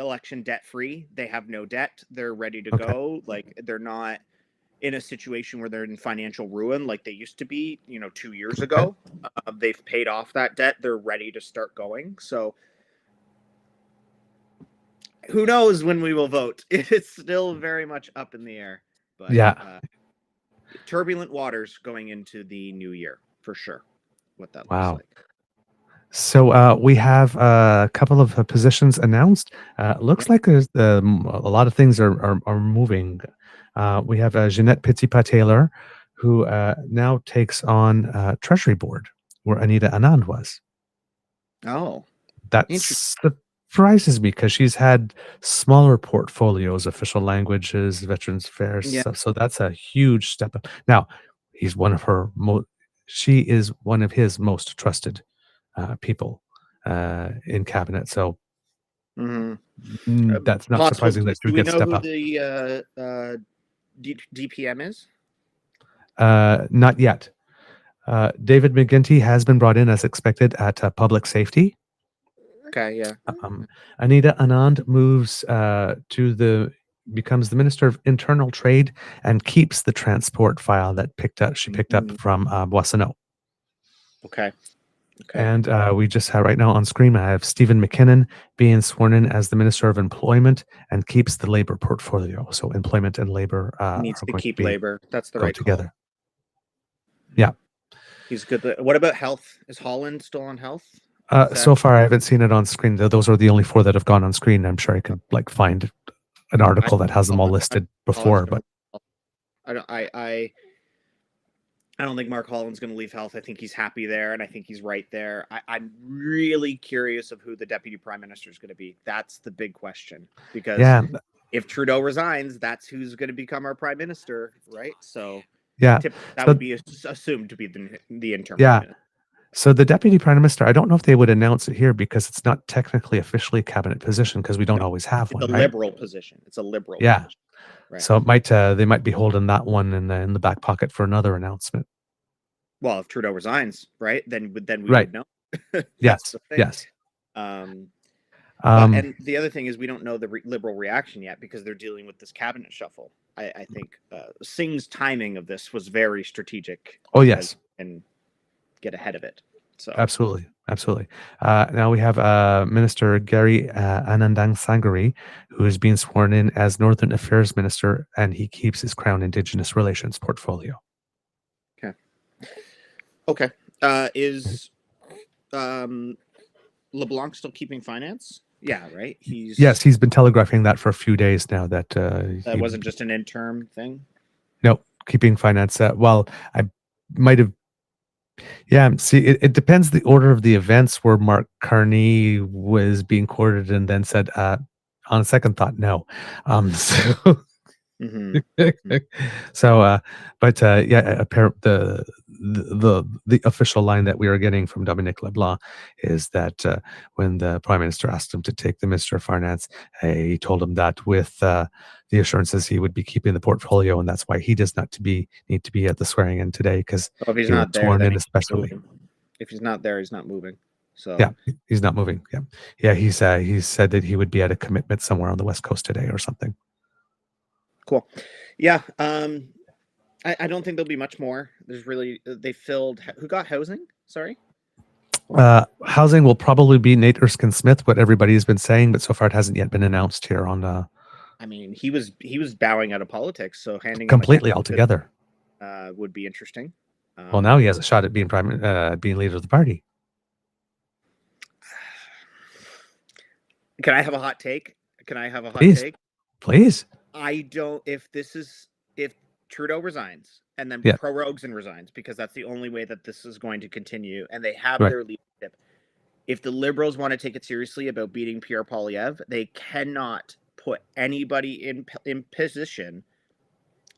election debt free. They have no debt. They're ready to go. Like, they're not in a situation where they're in financial ruin like they used to be, 2 years ago. They've paid off that debt. They're ready to start going. So who knows when we will vote? It's still very much up in the air. But turbulent waters going into the new year, for sure. What that looks like. So we have a couple of positions announced. Looks like there's a lot of things are moving. We have Jeanette Pitsipa-Taylor, who now takes on Treasury Board, where Anita Anand was. Oh, that's surprises me because she's had smaller portfolios, official languages, veterans affairs stuff. So that's a huge step up. Now, he's one of her she is one of his most trusted people in cabinet. So that's not surprising that she gets step up. Do we know who the DPM is? Not yet. David McGuinty has been brought in as expected at public safety. Okay, yeah. Anita Anand becomes the Minister of Internal Trade and keeps the transport file that she picked up from Boissonneau. Okay. And we just have right now on screen, I have Stephen McKinnon being sworn in as the Minister of Employment and keeps the labor portfolio. So employment and labor needs to keep labor. That's the right together. call. Yeah. He's good. What about health? Is Holland still on health? So far, I haven't seen it on screen. Those are the only 4 that have gone on screen. I'm sure I could find an article that has them all listed before, but I don't think Mark Holland's going to leave health. I think he's happy there, and I think he's right there. I'm really curious of who the deputy prime minister is going to be. That's the big question, because if Trudeau resigns, that's who's going to become our prime minister, right? So that would be assumed to be the interim prime minister. So the deputy prime minister, I don't know if they would announce it here because it's not technically officially a cabinet position because we don't always have one. It's a liberal position. It's a liberal. Yeah. Position. Right. So it might they might be holding that one in the back pocket for another announcement. Well, if Trudeau resigns, right, then we would know. Yes. And the other thing is we don't know the Liberal reaction yet because they're dealing with this cabinet shuffle. I think Singh's timing of this was very strategic. Oh yes, and get ahead of it. So absolutely. Now we have Minister Gary Anandang Sangari, who is being sworn in as Northern Affairs Minister, and he keeps his Crown Indigenous Relations portfolio. Okay. Is LeBlanc still keeping finance? Yeah, right. He's been telegraphing that for a few days now. That wasn't just an interim thing. No, keeping finance. Well, I might have. Yeah, see, it depends the order of the events where Mark Carney was being courted and then said, on second thought, no. The official line that we are getting from Dominic LeBlanc is that when the Prime Minister asked him to take the Minister of Finance, he told him that with the assurances he would be keeping the portfolio, and that's why he does not need to be at the swearing in today, because if he's not there, then especially if he's not there, he's not moving. So yeah, he's not moving. He said that he would be at a commitment somewhere on the West Coast today or something. Cool. Yeah. I don't think there'll be much more. They filled. Who got housing? Sorry. Housing will probably be Nate Erskine-Smith, what everybody's been saying, but so far it hasn't yet been announced here on. I mean, he was bowing out of politics, so handing completely altogether would be interesting. Well, now he has a shot at being being leader of the party. Can I have a hot take? Please. I don't. If Trudeau resigns and then prorogues and resigns, because that's the only way that this is going to continue, and they have their leadership. If the Liberals want to take it seriously about beating Pierre Poilievre, they cannot put anybody in position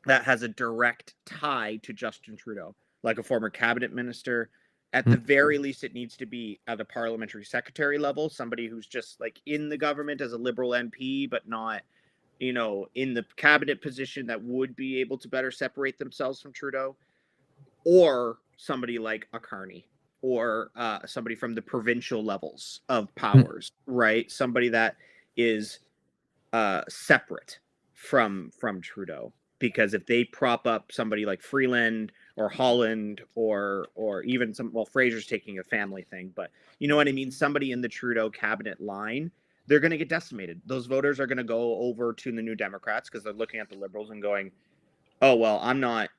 that has a direct tie to Justin Trudeau, like a former cabinet minister. At the very least, it needs to be at a parliamentary secretary level, somebody who's just like in the government as a Liberal MP, but not, in the cabinet position that would be able to better separate themselves from Trudeau, or somebody like a Carney, or somebody from the provincial levels of powers, right? Somebody that is separate from Trudeau. Because if they prop up somebody like Freeland or Holland or even Fraser's taking a family thing, but you know what I mean? Somebody in the Trudeau cabinet line, they're going to get decimated. Those voters are going to go over to the New Democrats because they're looking at the Liberals and going, oh, well, I'm not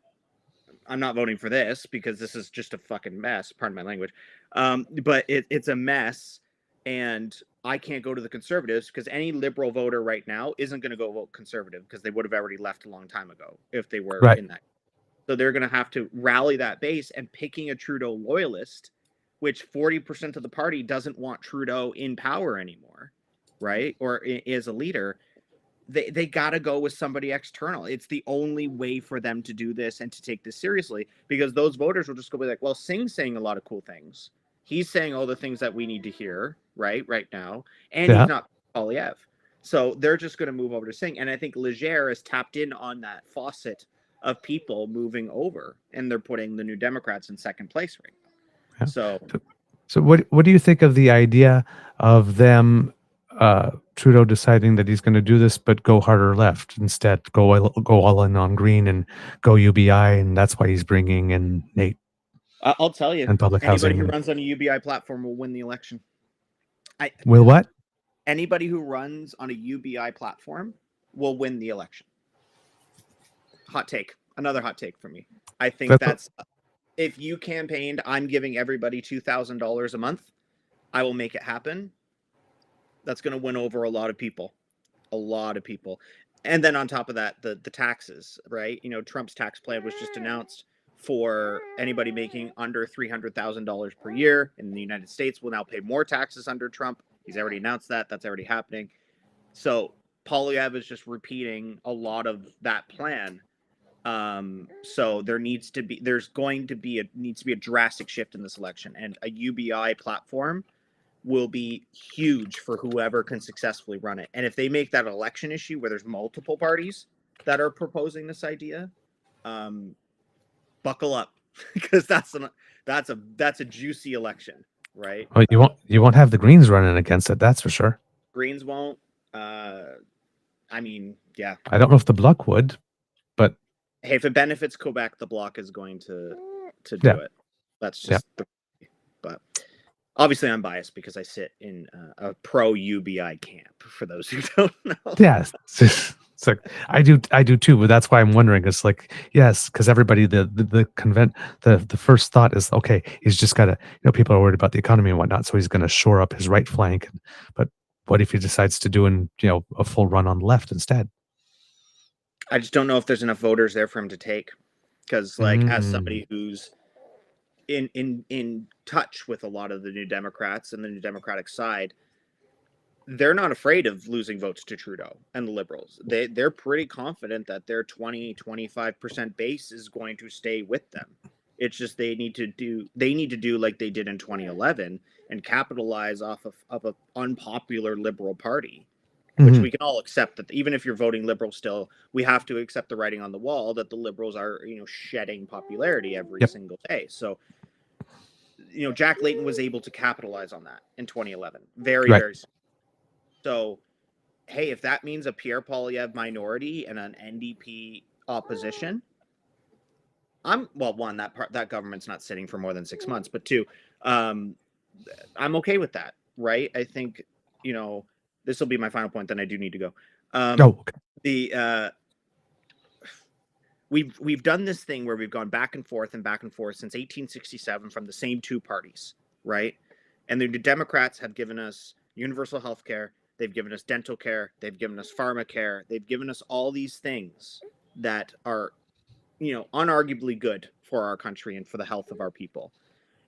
voting for this because this is just a fucking mess. Pardon my language. But it's a mess. And I can't go to the Conservatives because any Liberal voter right now isn't going to go vote Conservative because they would have already left a long time ago if they were in that. So they're going to have to rally that base, and picking a Trudeau loyalist, which 40% of the party doesn't want Trudeau in power anymore, right? Or is a leader. They got to go with somebody external. It's the only way for them to do this and to take this seriously, because those voters will just go be like, well, Singh's saying a lot of cool things. He's saying all the things that we need to hear right now. And he's not Poilievre. So they're just going to move over to Singh. And I think Leger has tapped in on that faucet of people moving over, and they're putting the New Democrats in second place right now. So So what do you think of the idea of them, Trudeau deciding that he's going to do this, but go harder left instead, go all in on green and go UBI, and that's why he's bringing in Nate I'll tell you, and public anybody housing. who runs on a UBI platform will win the election. Will what? Anybody who runs on a UBI platform will win the election. Hot take. Another hot take for me. I think that's if you campaigned, I'm giving everybody $2,000 a month, I will make it happen. That's going to win over a lot of people. A lot of people. And then on top of that, the taxes, right? You know, Trump's tax plan was just announced for anybody making under $300,000 per year in the United States will now pay more taxes under Trump. He's already announced that. That's already happening. So Poilievre is just repeating a lot of that plan. So needs to be a drastic shift in this election, and a UBI platform will be huge for whoever can successfully run it. And if they make that election issue where there's multiple parties that are proposing this idea, buckle up, because that's a juicy election, right? Well, you won't have the Greens running against it, that's for sure. Greens won't. I mean, yeah. I don't know if the Bloc would, but hey, if it benefits Quebec, the Bloc is going to do it. That's just but obviously I'm biased because I sit in a pro UBI camp, for those who don't know. Yes. It's like I do too, but that's why I'm wondering. It's like, yes, because everybody, the first thought is, okay, he's just got to, people are worried about the economy and whatnot, so he's going to shore up his right flank. But what if he decides to do a full run on the left instead? I just don't know if there's enough voters there for him to take, because as somebody who's in touch with a lot of the New Democrats and the New Democratic side, they're not afraid of losing votes to Trudeau and the Liberals. They're pretty confident that their 20-25% base is going to stay with them. It's just they need to do like they did in 2011 and capitalize off of an unpopular Liberal Party, which we can all accept, that even if you're voting Liberal still, we have to accept the writing on the wall that the Liberals are, shedding popularity every single day. So, Jack Layton was able to capitalize on that in 2011. Very, very soon. So, hey, if that means a Pierre Poilievre minority and an NDP opposition, one, that government's not sitting for more than 6 months, but two, I'm okay with that, right? I think, this will be my final point, then I do need to go. Okay. We've done this thing where we've gone back and forth since 1867 from the same two parties, right? And the Democrats have given us universal health care. They've given us dental care. They've given us pharmacare. They've given us all these things that are, unarguably good for our country and for the health of our people.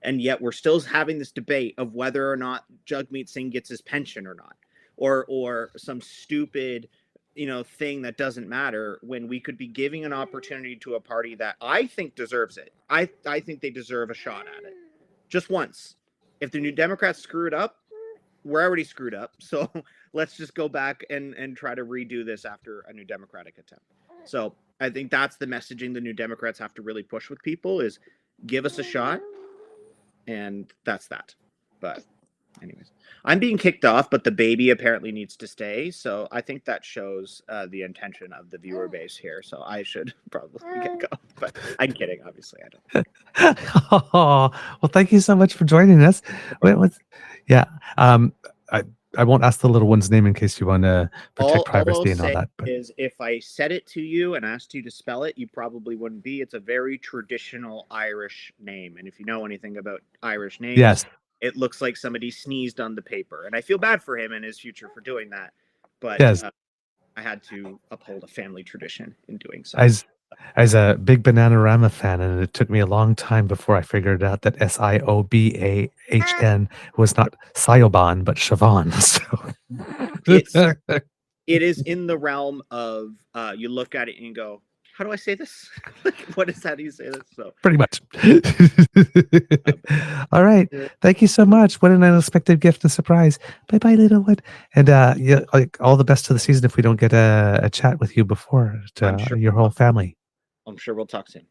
And yet we're still having this debate of whether or not Jagmeet Singh gets his pension or not, or some stupid, thing that doesn't matter, when we could be giving an opportunity to a party that I think deserves it. I think they deserve a shot at it just once. If the New Democrats screw it up, we're already screwed up. So let's just go back and try to redo this after a New Democratic attempt. So I think that's the messaging the New Democrats have to really push with people, is give us a shot. And that's that. But anyways, I'm being kicked off, but the baby apparently needs to stay. So I think that shows the intention of the viewer base here. So I should probably get going. But I'm kidding. Obviously, I don't. Oh, well, thank you so much for joining us. I won't ask the little one's name in case you want to protect privacy and all that. But is if I said it to you and asked you to spell it, you probably wouldn't be. It's a very traditional Irish name. And if you know anything about Irish names, it looks like somebody sneezed on the paper. And I feel bad for him and his future for doing that. But I had to uphold a family tradition in doing so. As a big Bananarama fan, and it took me a long time before I figured out that Siobahn was not Siobhan, but Siobhan. So. It is in the realm of you look at it and you go, how do I say this? What is that? Do you say this? So pretty much. All right. Thank you so much. What an unexpected gift and surprise. Bye-bye, little one. And all the best to the season if we don't get a chat with you before to your whole family. I'm sure we'll talk soon.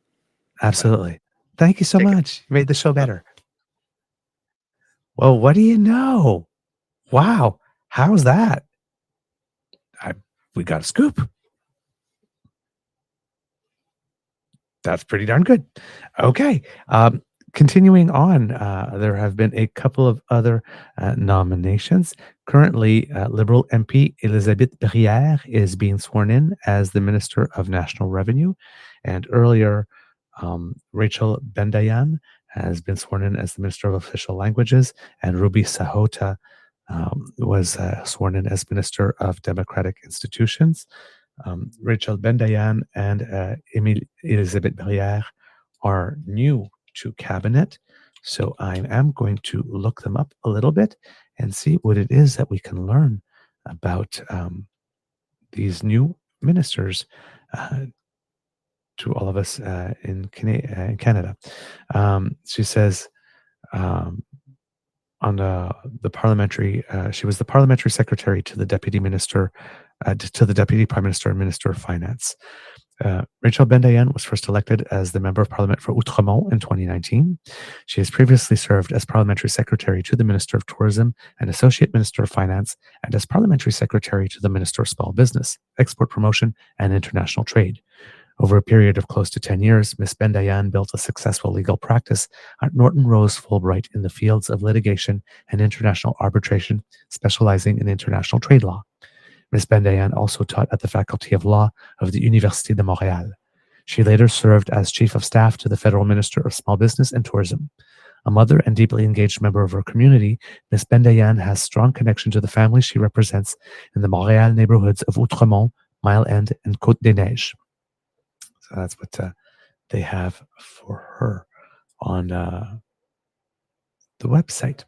Absolutely. Thank you so much. You made the show better. Well, what do you know? Wow. How's that? We got a scoop. That's pretty darn good. Okay. Continuing on, there have been a couple of other nominations. Currently, Liberal MP Elisabeth Brière is being sworn in as the Minister of National Revenue. And earlier, Rachel Bendayan has been sworn in as the Minister of Official Languages. And Ruby Sahota was sworn in as Minister of Democratic Institutions. Rachel Bendayan and Elisabeth Brière are new to cabinet. So I am going to look them up a little bit and see what it is that we can learn about these new ministers to all of us in Canada. She says on the parliamentary, she was the parliamentary secretary to the deputy minister, to the deputy prime minister and minister of finance. Rachel Bendayan was first elected as the Member of Parliament for Outremont in 2019. She has previously served as Parliamentary Secretary to the Minister of Tourism and Associate Minister of Finance, and as Parliamentary Secretary to the Minister of Small Business, Export Promotion, and International Trade. Over a period of close to 10 years, Ms. Bendayan built a successful legal practice at Norton Rose Fulbright in the fields of litigation and international arbitration, specializing in international trade law. Ms. Bendayan also taught at the Faculty of Law of the Université de Montréal. She later served as Chief of Staff to the Federal Minister of Small Business and Tourism. A mother and deeply engaged member of her community, Ms. Bendayan has strong connection to the families she represents in the Montréal neighborhoods of Outremont, Mile End, and Côte des Neiges. So that's what they have for her on the website.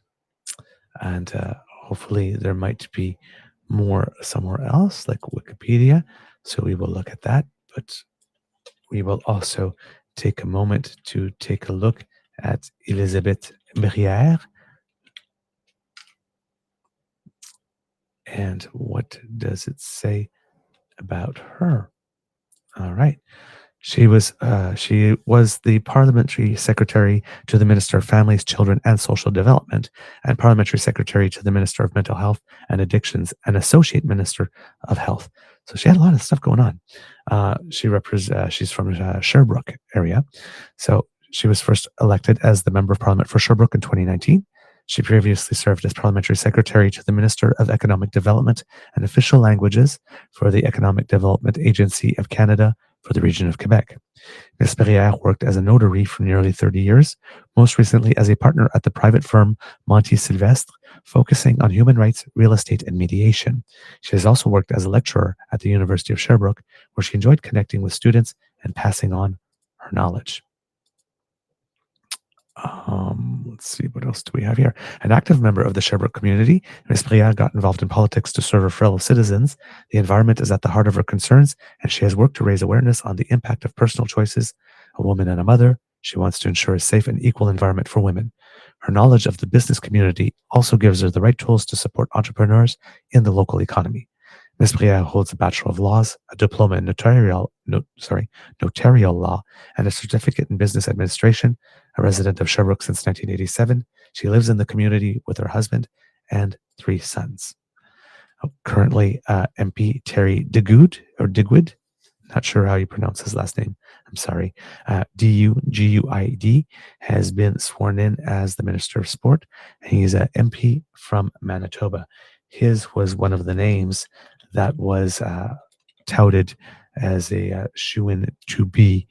And hopefully there might be more somewhere else, like Wikipedia. So we will look at that, but we will also take a moment to take a look at Elisabeth Brière. And what does it say about her? All right. She was the parliamentary secretary to the Minister of Families, Children and Social Development, and parliamentary secretary to the Minister of Mental Health and Addictions, and associate minister of health. So she had a lot of stuff going on. She's from Sherbrooke area. So she was first elected as the Member of Parliament for Sherbrooke in 2019. She previously served as parliamentary secretary to the Minister of Economic Development and Official Languages for the Economic Development Agency of Canada for the region of Quebec. Ms. Brière worked as a notary for nearly 30 years, most recently as a partner at the private firm Monty Sylvestre, focusing on human rights, real estate, and mediation. She has also worked as a lecturer at the University of Sherbrooke, where she enjoyed connecting with students and passing on her knowledge. Let's see, what else do we have here? An active member of the Sherbrooke community, Ms. Brière got involved in politics to serve her fellow citizens. The environment is at the heart of her concerns, and she has worked to raise awareness on the impact of personal choices. A woman and a mother, she wants to ensure a safe and equal environment for women. Her knowledge of the business community also gives her the right tools to support entrepreneurs in the local economy. Ms. Brière holds a Bachelor of Laws, a diploma in notarial law, and a certificate in business administration. A resident of Sherbrooke since 1987, she lives in the community with her husband and 3 sons. Currently, MP Terry Digwood, not sure how you pronounce his last name, I'm sorry, Duguid, has been sworn in as the Minister of Sport. He's an MP from Manitoba. His was one of the names that was touted as a shoo-in to be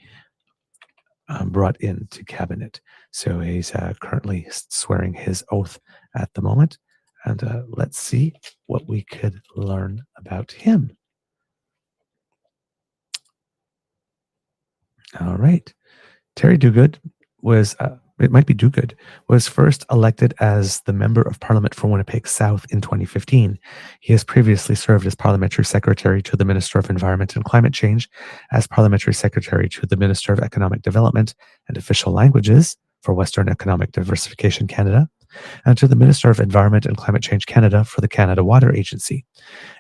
brought into cabinet. So he's currently swearing his oath at the moment. And let's see what we could learn about him. All right. Terry Duguid was, it might be Duguid, was first elected as the Member of Parliament for Winnipeg South in 2015. He has previously served as Parliamentary Secretary to the Minister of Environment and Climate Change, as Parliamentary Secretary to the Minister of Economic Development and Official Languages for Western Economic Diversification Canada, and to the Minister of Environment and Climate Change Canada for the Canada Water Agency,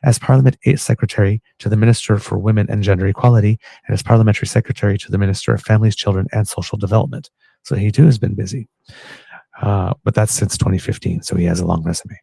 as Parliament Secretary to the Minister for Women and Gender Equality, and as Parliamentary Secretary to the Minister of Families, Children and Social Development. So he too has been busy. but that's since 2015, so he has a long resume.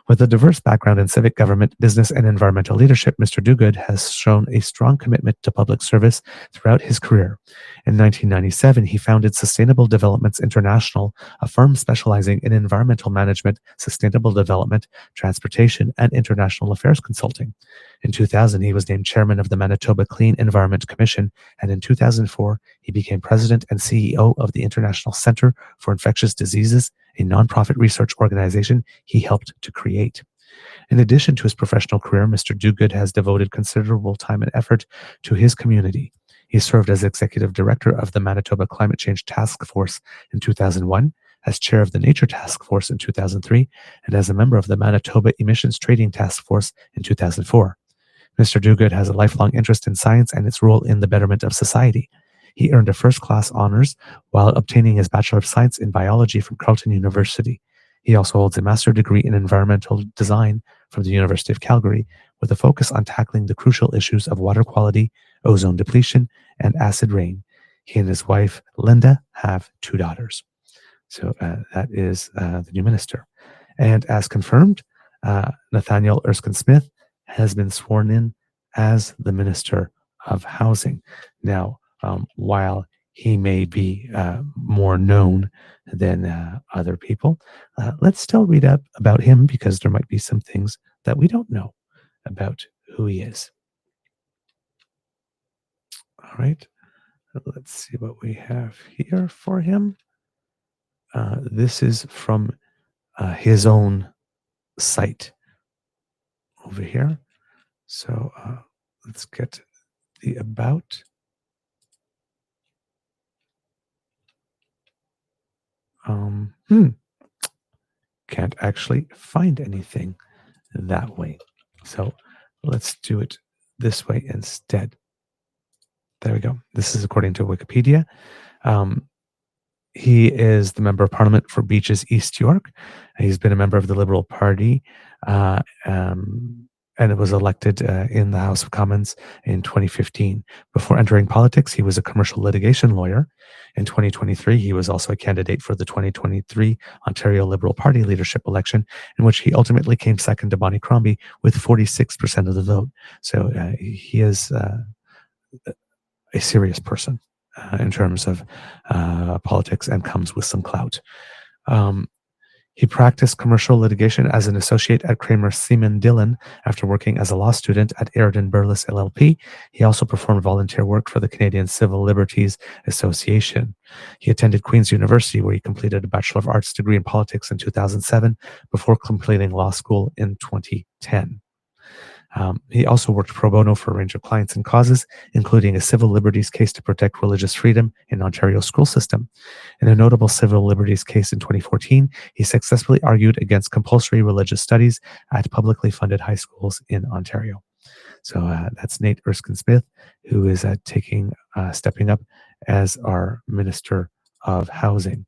With a diverse background in civic government, business, and environmental leadership, Mr. Dogood has shown a strong commitment to public service throughout his career. In 1997, he founded Sustainable Developments International, a firm specializing in environmental management, sustainable development, transportation, and international affairs consulting. In 2000, he was named chairman of the Manitoba Clean Environment Commission, and in 2004, he became president and CEO of the International Center for Infectious Diseases, a nonprofit research organization he helped to create. In addition to his professional career, Mr. Dogood has devoted considerable time and effort to his community. He served as executive director of the Manitoba Climate Change Task Force in 2001, as chair of the Nature Task Force in 2003, and as a member of the Manitoba Emissions Trading Task Force in 2004. Mr. Dogood has a lifelong interest in science and its role in the betterment of society. He earned a first-class honors while obtaining his Bachelor of Science in Biology from Carleton University. He also holds a master's degree in environmental design from the University of Calgary, with a focus on tackling the crucial issues of water quality, ozone depletion, and acid rain. He and his wife, Linda, have 2 daughters. So that is the new minister. And as confirmed, Nathaniel Erskine-Smith has been sworn in as the Minister of Housing. Now, while he may be more known than other people, let's still read up about him, because there might be some things that we don't know about who he is. All right, let's see what we have here for him. This is from his own site over here. So let's get the about. Can't actually find anything that way. So let's do it this way instead. There we go. This is according to Wikipedia. He is the Member of Parliament for Beaches, East York. He's been a member of the Liberal Party and it was elected in the House of Commons in 2015. Before entering politics, he was a commercial litigation lawyer. In 2023, he was also a candidate for the 2023 Ontario Liberal Party leadership election, in which he ultimately came second to Bonnie Crombie with 46% of the vote. So he is a serious person in terms of politics, and comes with some clout. He practiced commercial litigation as an associate at Kramer Seaman Dillon after working as a law student at Airden Burles LLP. He also performed volunteer work for the Canadian Civil Liberties Association. He attended Queen's University, where he completed a Bachelor of Arts degree in politics in 2007 before completing law school in 2010. He also worked pro bono for a range of clients and causes, including a civil liberties case to protect religious freedom in Ontario's school system. In a notable civil liberties case in 2014, he successfully argued against compulsory religious studies at publicly funded high schools in Ontario. So that's Nate Erskine-Smith, who is stepping up as our Minister of Housing.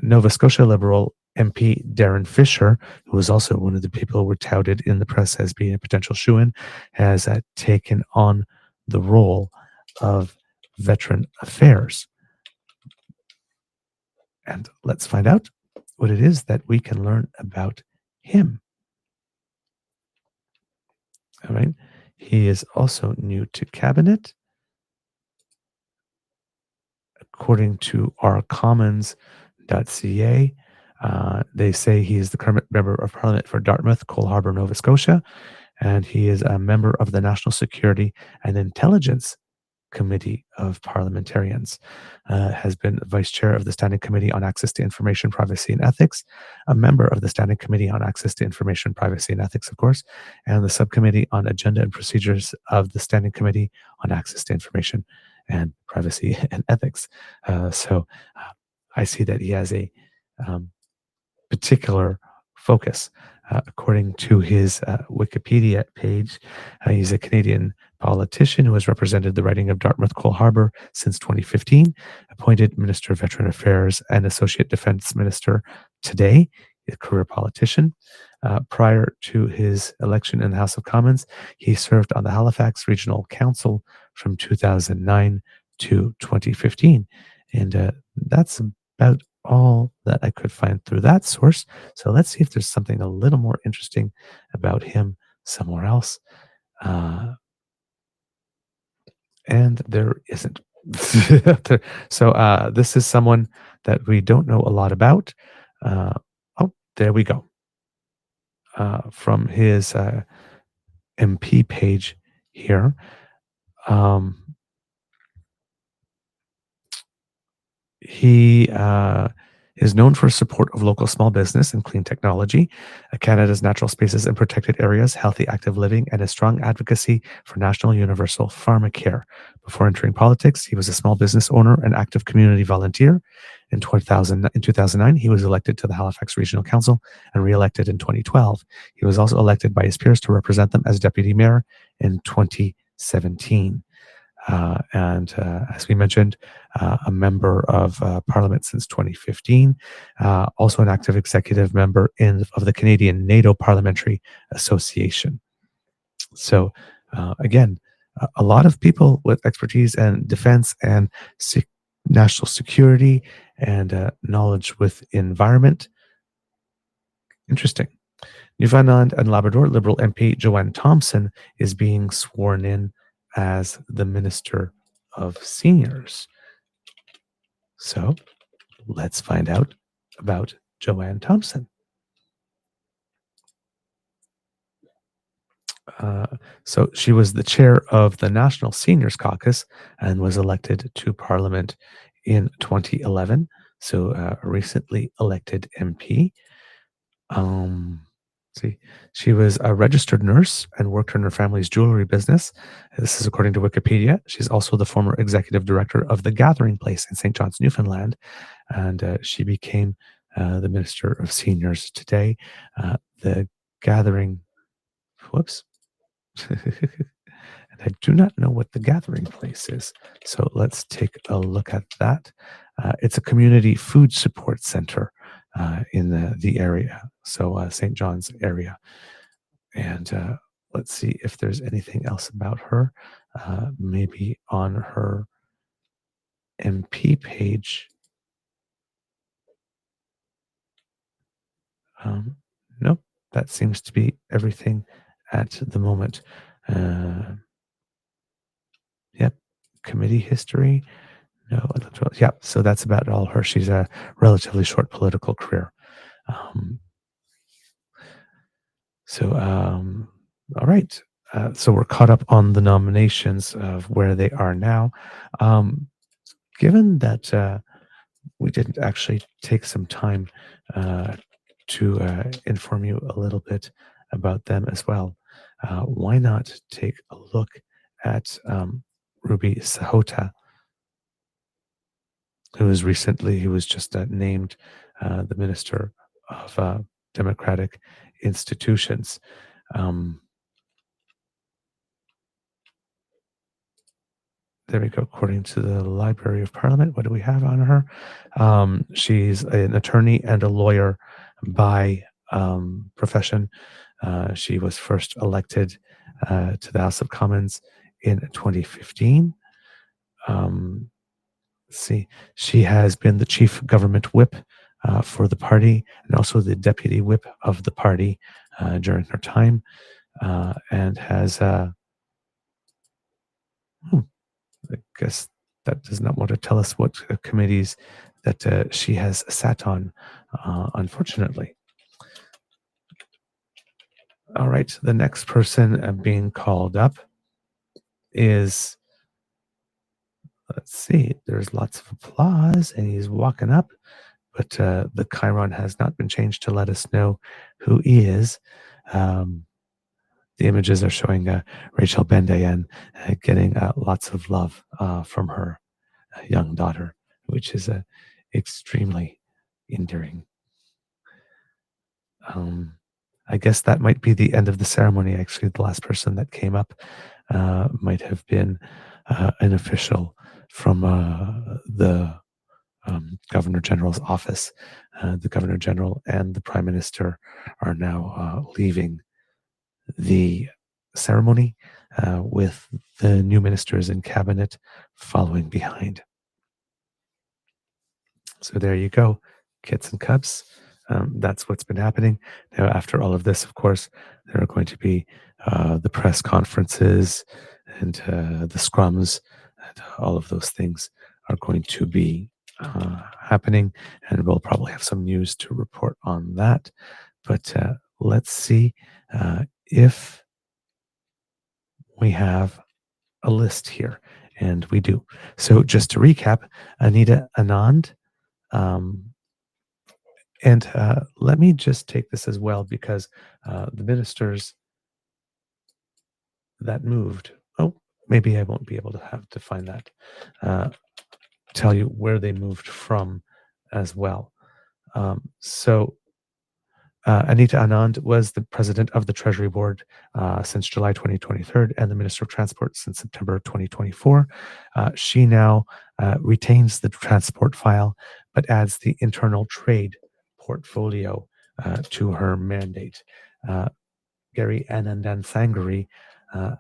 Nova Scotia Liberal MP Darren Fisher, who was also one of the people who were touted in the press as being a potential shoo-in, has taken on the role of Veteran Affairs. And let's find out what it is that we can learn about him. All right. He is also new to cabinet. According to ourcommons.ca, they say he is the current member of Parliament for Dartmouth, Cole Harbour, Nova Scotia, and he is a member of the National Security and Intelligence Committee of Parliamentarians, has been vice chair of the Standing Committee on Access to Information, Privacy and Ethics, a member of the Standing Committee on Access to Information, Privacy and Ethics, of course, and the Subcommittee on Agenda and Procedures of the Standing Committee on Access to Information and Privacy and Ethics. So I see that he has a particular focus. According to his Wikipedia page, he's a Canadian politician who has represented the riding of Dartmouth Cole Harbour since 2015, appointed Minister of Veteran Affairs and Associate Defence Minister today, a career politician. Prior to his election in the House of Commons, he served on the Halifax Regional Council from 2009 to 2015. And that's about all that I could find through that source. So let's see if there's something a little more interesting about him somewhere else. And there isn't. So this is someone that we don't know a lot about. Oh, there we go. From his MP page here. He is known for his support of local small business and clean technology, Canada's natural spaces and protected areas, healthy active living, and a strong advocacy for national universal pharmacare. Before entering politics, he was a small business owner and active community volunteer. In 2009, he was elected to the Halifax Regional Council and re-elected in 2012. He was also elected by his peers to represent them as deputy mayor in 2017. And as we mentioned, a member of Parliament since 2015, also an active executive member of the Canadian NATO Parliamentary Association. So again, a lot of people with expertise in defense and national security and knowledge with environment. Interesting. Newfoundland and Labrador Liberal MP Joanne Thompson is being sworn in as the Minister of Seniors. So let's find out about Joanne Thompson. So she was the chair of the National Seniors Caucus and was elected to Parliament in 2011. So a recently elected MP. She was a registered nurse and worked in her family's jewelry business. This is according to Wikipedia. She's also the former executive director of the Gathering Place in St. John's, Newfoundland. And she became the Minister of Seniors today. The Gathering, whoops. And I do not know what the Gathering Place is. So let's take a look at that. It's a community food support center in the area, so St. John's area. And let's see if there's anything else about her. Maybe on her MP page. Nope, that seems to be everything at the moment. Yep, committee history. No, yep. So that's about all her. She's a relatively short political career. All right. So we're caught up on the nominations of where they are now. Given that we didn't actually take some time to inform you a little bit about them as well, why not take a look at Ruby Sahota, who was just named the Minister of Democratic Institutions. There we go. According to the Library of Parliament, what do we have on her? She's an attorney and a lawyer by profession. She was first elected to the House of Commons in 2015. She has been the chief government whip for the party and also the deputy whip of the party during her time, and has I guess that does not want to tell us what committees that she has sat on, unfortunately. All right, the next person being called up is, let's see, there's lots of applause and he's walking up, but the chyron has not been changed to let us know who he is. The images are showing Rachel Bendayan getting lots of love from her young daughter, which is extremely endearing. I guess that might be the end of the ceremony. Actually, the last person that came up might have been an official from the Governor General's office. The Governor General and the Prime Minister are now leaving the ceremony with the new ministers in cabinet following behind. So there you go. kits and cups. That's what's been happening. Now, after all of this, of course, there are going to be the press conferences and the scrums, and all of those things are going to be happening, and we'll probably have some news to report on that. But let's see if we have a list here, and we do. So just to recap, Anita Anand, and let me just take this as well, because the ministers that moved, maybe I won't be able to have to find that, tell you where they moved from as well. So Anita Anand was the president of the Treasury Board since July 2023 and the Minister of Transport since September 2024. She now retains the transport file, but adds the internal trade portfolio to her mandate. Gary Anandan Sangari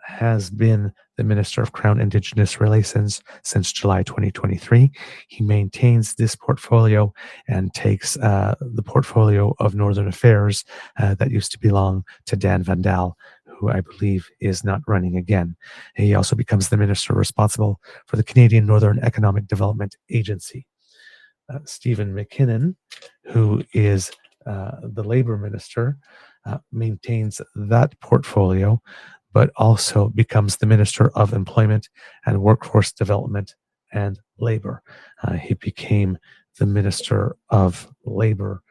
has been the Minister of Crown Indigenous Relations since July 2023. He maintains this portfolio and takes the portfolio of Northern Affairs that used to belong to Dan Vandal, who I believe is not running again. He also becomes the Minister responsible for the Canadian Northern Economic Development Agency. Stephen McKinnon, who is the Labour Minister, maintains that portfolio, but also becomes the Minister of Employment and Workforce Development and Labour. He became the Minister of Labour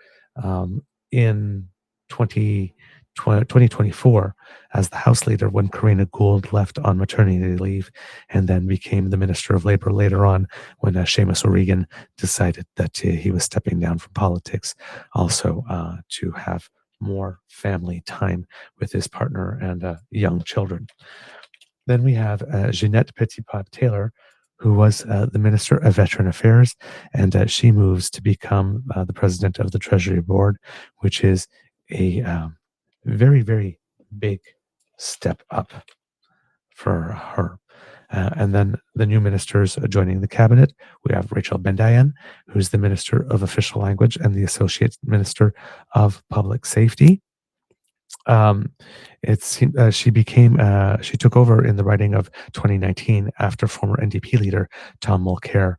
in 2024 as the House Leader when Karina Gould left on maternity leave, and then became the Minister of Labour later on when Seamus O'Regan decided that he was stepping down from politics, also to have more family time with his partner and young children. Then we have Jeanette Petitpas-Taylor, who was the Minister of Veteran Affairs, and she moves to become the President of the Treasury Board, which is a very, very big step up for her. And then the new ministers joining the cabinet, we have Rachel Bendayan, who's the Minister of Official Language and the Associate Minister of Public Safety. She took over in the writing of 2019 after former NDP leader Tom Mulcair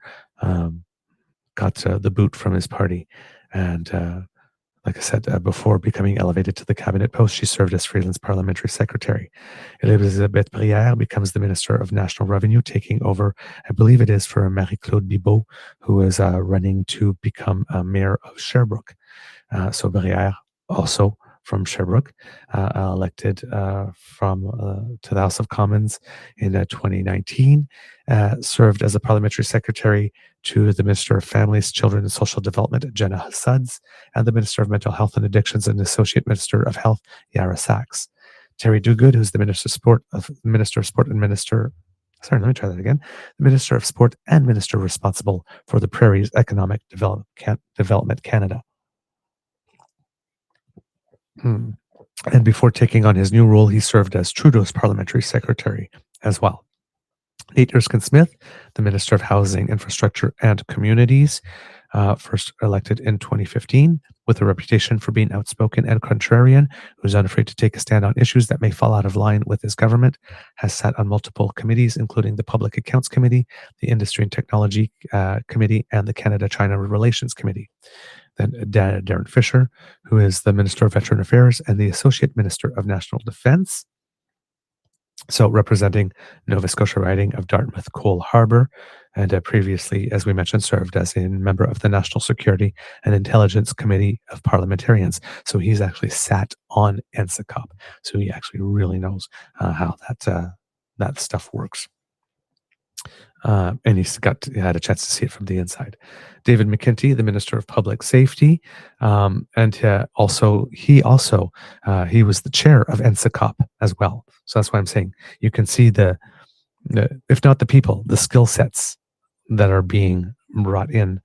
got the boot from his party. And like I said, before becoming elevated to the cabinet post, she served as freelance parliamentary secretary. Elisabeth Brière becomes the Minister of National Revenue, taking over, I believe it is, for Marie-Claude Bibeau, who is running to become mayor of Sherbrooke. So Brière, also from Sherbrooke, elected to the House of Commons in 2019, served as a parliamentary secretary to the Minister of Families, Children and Social Development, Jenna Hassuds, and the Minister of Mental Health and Addictions and Associate Minister of Health, Yara Sachs. Terry Duguid, who's the Minister of Sport and Minister and Minister responsible for the Prairies Economic Development Canada. And before taking on his new role, he served as Trudeau's parliamentary secretary as well. Nate Erskine-Smith, the Minister of Housing, Infrastructure and Communities, first elected in 2015, with a reputation for being outspoken and contrarian, who's unafraid to take a stand on issues that may fall out of line with his government, has sat on multiple committees, including the Public Accounts Committee, the Industry and Technology Committee, and the Canada-China Relations Committee. Then Darren Fisher, who is the Minister of Veteran Affairs and the Associate Minister of National Defence. So representing Nova Scotia riding of Dartmouth Cole Harbour, and previously, as we mentioned, served as a member of the National Security and Intelligence Committee of Parliamentarians. So he's actually sat on NSICOP. So he actually really knows how that stuff works. And had a chance to see it from the inside. David McKenty, the Minister of Public Safety, and he was the chair of NSICOP as well. So that's why I'm saying you can see the if not the people, the skill sets that are being brought in.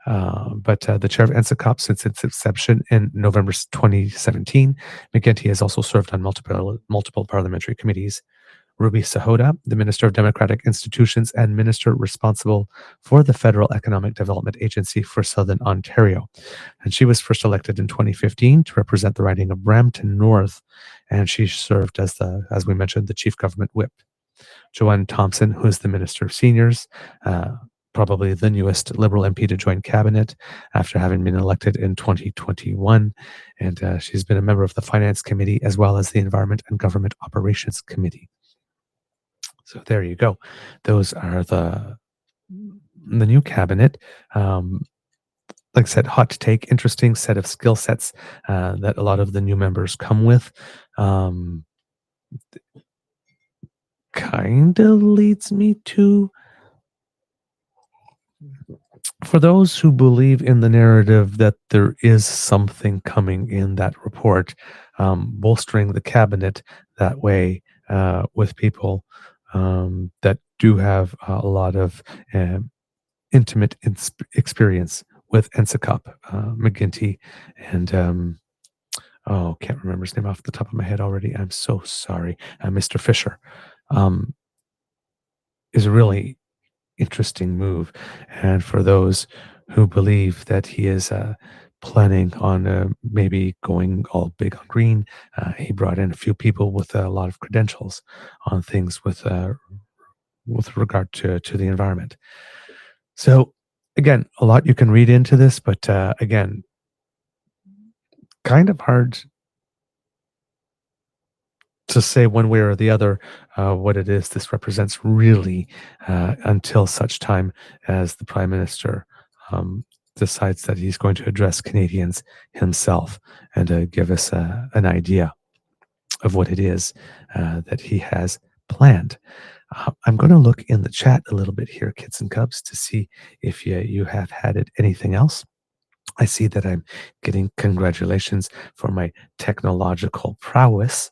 But the chair of NSICOP since its inception in November 2017, McKenty has also served on multiple parliamentary committees, Ruby Sahota, the Minister of Democratic Institutions and Minister responsible for the Federal Economic Development Agency for Southern Ontario. And she was first elected in 2015 to represent the riding of Brampton North, and she served as we mentioned, the Chief Government Whip. Joanne Thompson, who is the Minister of Seniors, probably the newest Liberal MP to join cabinet after having been elected in 2021. And she's been a member of the Finance Committee as well as the Environment and Government Operations Committee. So there you go. Those are the new cabinet. Like I said, hot to take, interesting set of skill sets that a lot of the new members come with. Kind of leads me to, for those who believe in the narrative that there is something coming in that report, bolstering the cabinet that way with people that do have a lot of intimate experience with NSICOP, McGuinty, and can't remember his name off the top of my head already. I'm so sorry. Mr. Fisher is a really interesting move. And for those who believe that he is planning on maybe going all big on green, he brought in a few people with a lot of credentials on things with regard to the environment. So again, a lot you can read into this, but again, kind of hard to say one way or the other what it is this represents really until such time as the Prime Minister decides that he's going to address Canadians himself and give us an idea of what it is that he has planned. I'm going to look in the chat a little bit here, kids and cubs, to see if you have had anything else. I see that I'm getting congratulations for my technological prowess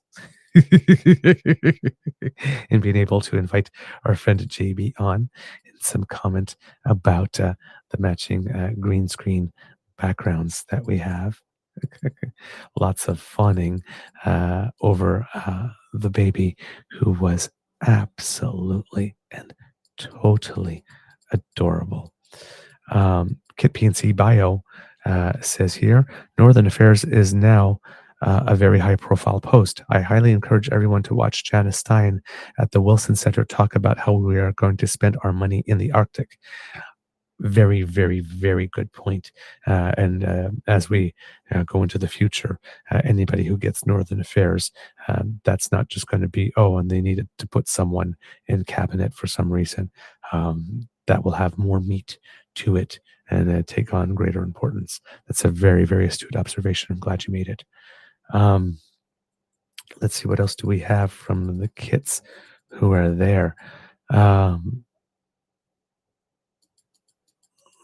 and being able to invite our friend JB on in some comment about the matching green screen backgrounds that we have. Lots of fawning over the baby, who was absolutely and totally adorable. Kit PNC Bio says here, Northern Affairs is now a very high-profile post. I highly encourage everyone to watch Janice Stein at the Wilson Center talk about how we are going to spend our money in the Arctic. Very, very, very good point. And as we go into the future, anybody who gets Northern Affairs, that's not just going to be, and they needed to put someone in cabinet for some reason. That will have more meat to it and take on greater importance. That's a very, very astute observation. I'm glad you made it. Let's see, what else do we have from the kits who are there?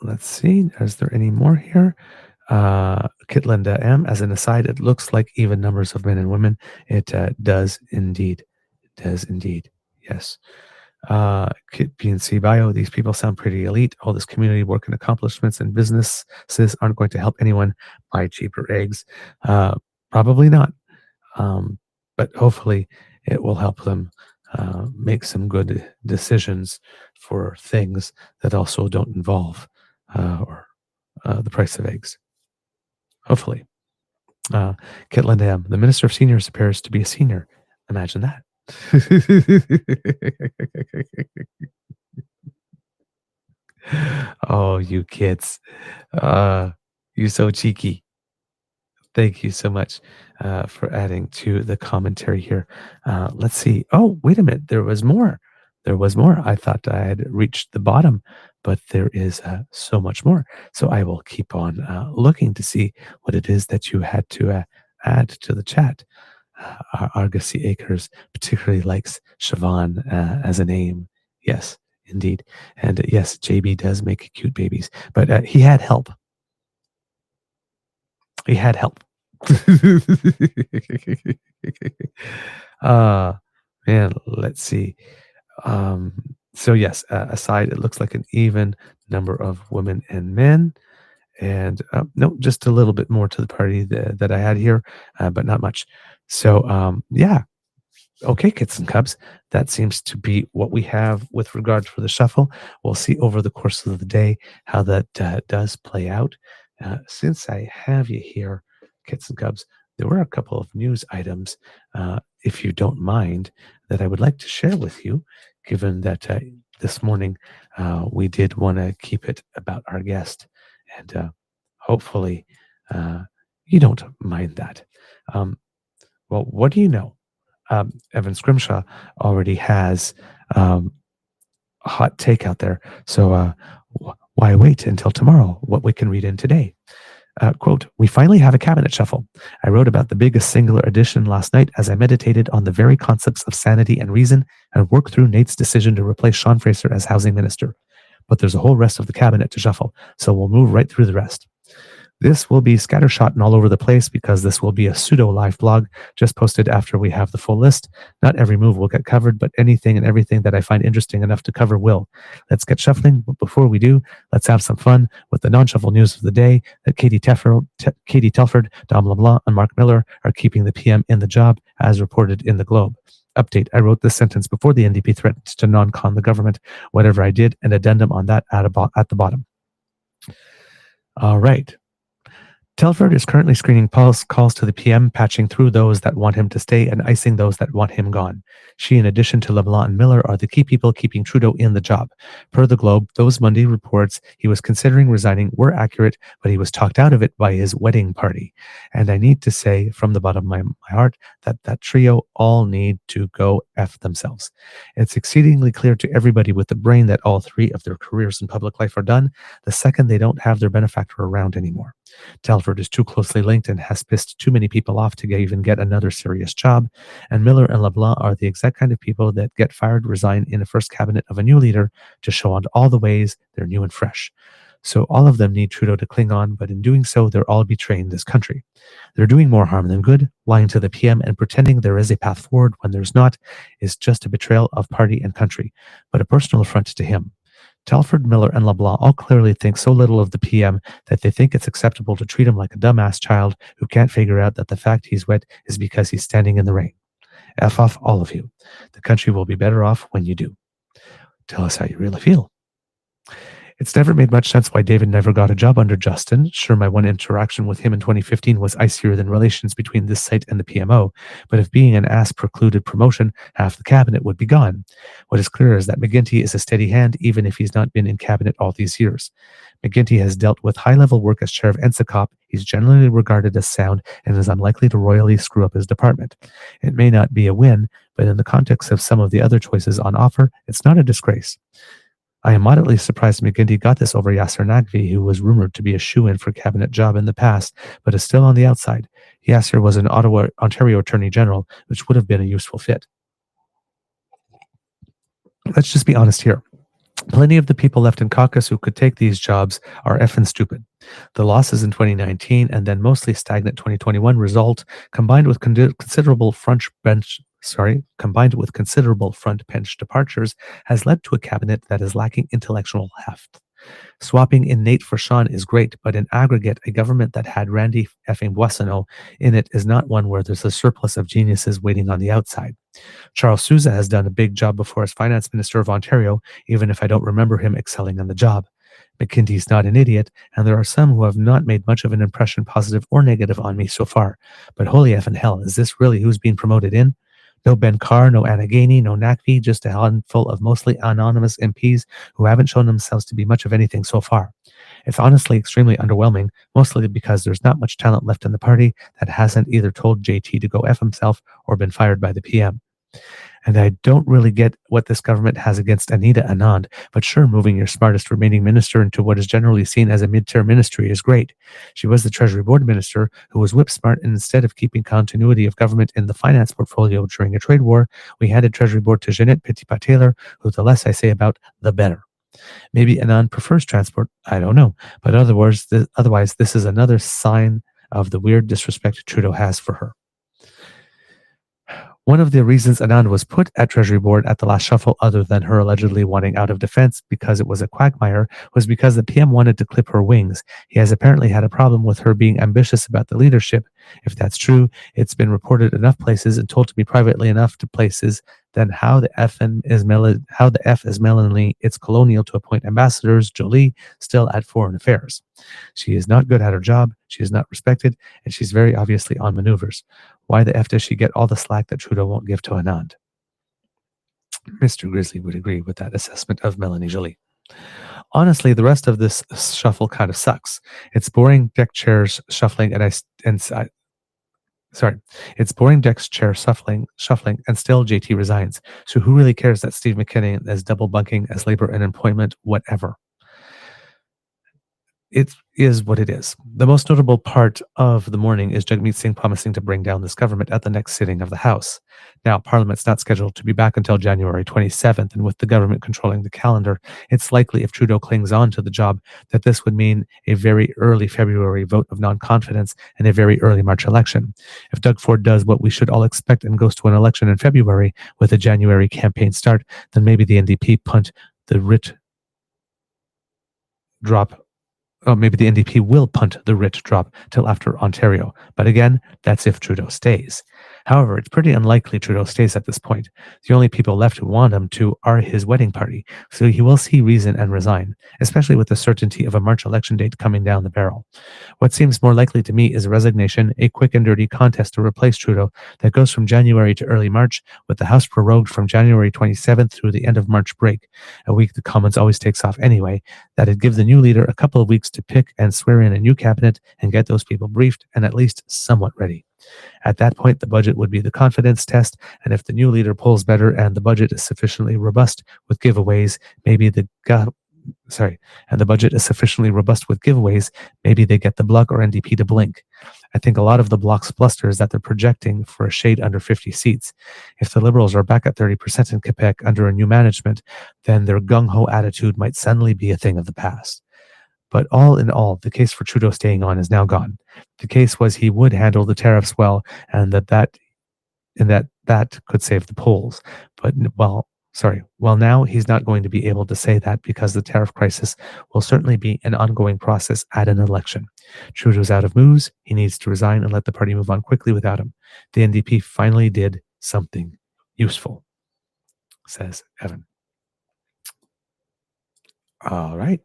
Let's see, is there any more here? Kit Linda M, as an aside, it looks like even numbers of men and women. It does indeed. It does indeed. Yes. Kit PNC Bio, these people sound pretty elite. All this community work and accomplishments and businesses aren't going to help anyone buy cheaper eggs. Probably not. But hopefully it will help them make some good decisions for things that also don't involve the price of eggs. Hopefully. Kit Lindham, the Minister of Seniors appears to be a senior. Imagine that. Oh, you kids. You're so cheeky. Thank you so much for adding to the commentary here. Let's see. Oh, wait a minute. There was more. There was more. I thought I had reached the bottom, but there is so much more. So I will keep on looking to see what it is that you had to add to the chat. Argosy Acres particularly likes Siobhan as a name. Yes, indeed. And yes, JB does make cute babies, but he had help. He had help. Man, let's see. So yes, aside, it looks like an even number of women and men. And no, just a little bit more to the party that I had here, but not much. So yeah, Okay, kids and cubs, that seems to be what we have with regard for the shuffle. We'll see over the course of the day how that does play out. Since I have you here, kids and cubs, there were a couple of news items, if you don't mind, that I would like to share with you, given that this morning we did want to keep it about our guest, and hopefully you don't mind that. Well, what do you know? Evan Scrimshaw already has a hot take out there. So why wait until tomorrow? What we can read in today. Quote, "We finally have a cabinet shuffle. I wrote about the biggest singular addition last night as I meditated on the very concepts of sanity and reason and worked through Nate's decision to replace Sean Fraser as housing minister. But there's a whole rest of the cabinet to shuffle, so we'll move right through the rest. This will be scattershot and all over the place because this will be a pseudo-live blog just posted after we have the full list. Not every move will get covered, but anything and everything that I find interesting enough to cover will. Let's get shuffling, but before we do, let's have some fun with the non-shuffle news of the day that Katie Telford, Dom LeBlanc, and Mark Miller are keeping the PM in the job, as reported in the Globe. Update, I wrote this sentence before the NDP threatened to non-con the government. Whatever I did, an addendum on that at the bottom. All right. Telford is currently screening calls to the PM, patching through those that want him to stay and icing those that want him gone. She, in addition to LeBlanc and Miller, are the key people keeping Trudeau in the job. Per the Globe, those Monday reports he was considering resigning were accurate, but he was talked out of it by his wedding party. And I need to say from the bottom of my heart that trio all need to go F themselves. It's exceedingly clear to everybody with the brain that all three of their careers in public life are done the second they don't have their benefactor around anymore. Telford is too closely linked and has pissed too many people off to even get another serious job, and Miller and LeBlanc are the exact kind of people that get fired, resign in the first cabinet of a new leader to show on all the ways they're new and fresh. So all of them need Trudeau to cling on, but in doing so, they're all betraying this country. They're doing more harm than good. Lying to the PM and pretending there is a path forward when there's not is just a betrayal of party and country, but a personal affront to him. Telford, Miller, and LeBlanc all clearly think so little of the PM that they think it's acceptable to treat him like a dumbass child who can't figure out that the fact he's wet is because he's standing in the rain. F off, all of you. The country will be better off when you do. Tell us how you really feel. It's never made much sense why David never got a job under Justin. Sure, my one interaction with him in 2015 was icier than relations between this site and the PMO, but if being an ass precluded promotion, half the cabinet would be gone. What is clear is that McGuinty is a steady hand, even if he's not been in cabinet all these years. McGuinty has dealt with high-level work as chair of NSICOP. He's generally regarded as sound and is unlikely to royally screw up his department. It may not be a win, but in the context of some of the other choices on offer, it's not a disgrace. I am moderately surprised McGuinty got this over Yasser Naqvi, who was rumored to be a shoo-in for cabinet job in the past, but is still on the outside. Yasser was an Ontario Attorney General, which would have been a useful fit. Let's just be honest here. Plenty of the people left in caucus who could take these jobs are effing stupid. The losses in 2019 and then mostly stagnant 2021 result, combined with considerable front bench departures, has led to a cabinet that is lacking intellectual heft. Swapping in Nate for Sean is great, but in aggregate, a government that had Randy effing Boissonneau in it is not one where there's a surplus of geniuses waiting on the outside. Charles Sousa has done a big job before as Finance Minister of Ontario, even if I don't remember him excelling on the job. McKinsey's not an idiot, and there are some who have not made much of an impression, positive or negative, on me so far. But holy effing hell, is this really who's being promoted in? No Ben Carr, no Anna Gainey, no Naqvi, just a handful of mostly anonymous MPs who haven't shown themselves to be much of anything so far. It's honestly extremely underwhelming, mostly because there's not much talent left in the party that hasn't either told JT to go F himself or been fired by the PM. And I don't really get what this government has against Anita Anand, but sure, moving your smartest remaining minister into what is generally seen as a mid-term ministry is great. She was the Treasury Board minister who was whip smart, and instead of keeping continuity of government in the finance portfolio during a trade war, we handed Treasury Board to Jeanette Petitpas-Taylor, who the less I say about, the better. Maybe Anand prefers transport, I don't know, but otherwise this is another sign of the weird disrespect Trudeau has for her. One of the reasons Anand was put at Treasury Board at the last shuffle, other than her allegedly wanting out of defense because it was a quagmire, was because the PM wanted to clip her wings. He has apparently had a problem with her being ambitious about the leadership. If that's true, it's been reported enough places and told to me privately enough to places. Then how the F is Melanie? It's colonial to appoint ambassadors. Jolie still at Foreign Affairs. She is not good at her job. She is not respected, and she's very obviously on maneuvers. Why the F does she get all the slack that Trudeau won't give to Anand? Mr. Grizzly would agree with that assessment of Melanie Jolie. Honestly, the rest of this shuffle kind of sucks. It's boring deck chairs shuffling, it's boring deck chair shuffling, and still JT resigns. So who really cares that Steve McKinnon is double bunking as labor and employment, whatever? It is what it is. The most notable part of the morning is Jagmeet Singh promising to bring down this government at the next sitting of the House. Now, Parliament's not scheduled to be back until January 27th, and with the government controlling the calendar, it's likely if Trudeau clings on to the job that this would mean a very early February vote of non-confidence and a very early March election. If Doug Ford does what we should all expect and goes to an election in February with a January campaign start, then maybe the NDP punt the writ drop. Maybe the NDP will punt the writ drop till after Ontario. But again, that's if Trudeau stays. However, it's pretty unlikely Trudeau stays at this point. The only people left who want him to are his wedding party, so he will see reason and resign, especially with the certainty of a March election date coming down the barrel. What seems more likely to me is a resignation, a quick and dirty contest to replace Trudeau that goes from January to early March, with the House prorogued from January 27th through the end of March break, a week the Commons always takes off anyway. That'd give the new leader a couple of weeks to pick and swear in a new cabinet and get those people briefed and at least somewhat ready. At that point, the budget would be the confidence test, and if the new leader pulls better and the budget is sufficiently robust with giveaways, maybe they get the Bloc or NDP to blink. I think a lot of the Bloc's bluster is that they're projecting for a shade under 50 seats. If the Liberals are back at 30% in Quebec under a new management, then their gung-ho attitude might suddenly be a thing of the past. But all in all, the case for Trudeau staying on is now gone. The case was he would handle the tariffs well, and that could save the polls. But now he's not going to be able to say that because the tariff crisis will certainly be an ongoing process at an election. Trudeau's out of moves. He needs to resign and let the party move on quickly without him. The NDP finally did something useful, says Evan. All right.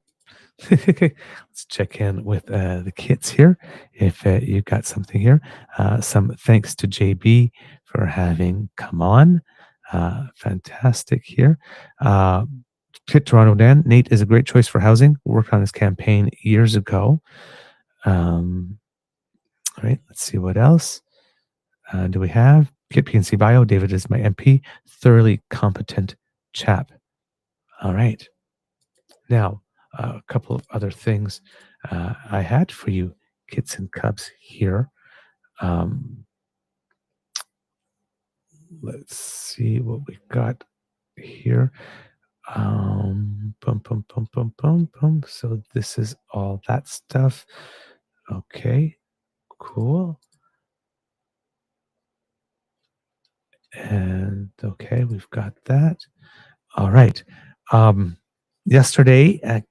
Let's check in with the kids here. If you've got something here, some thanks to JB for having come on. Fantastic here. Kit Toronto Dan, Nate is a great choice for housing. Worked on his campaign years ago. All right, let's see what else. Do we have Kit PNC Bio? David is my MP. Thoroughly competent chap. All right. Now, a couple of other things I had for you, kits and cubs here. Let's see what we got here. So this is all that stuff. Okay, cool. And okay, we've got that. All right. Yesterday,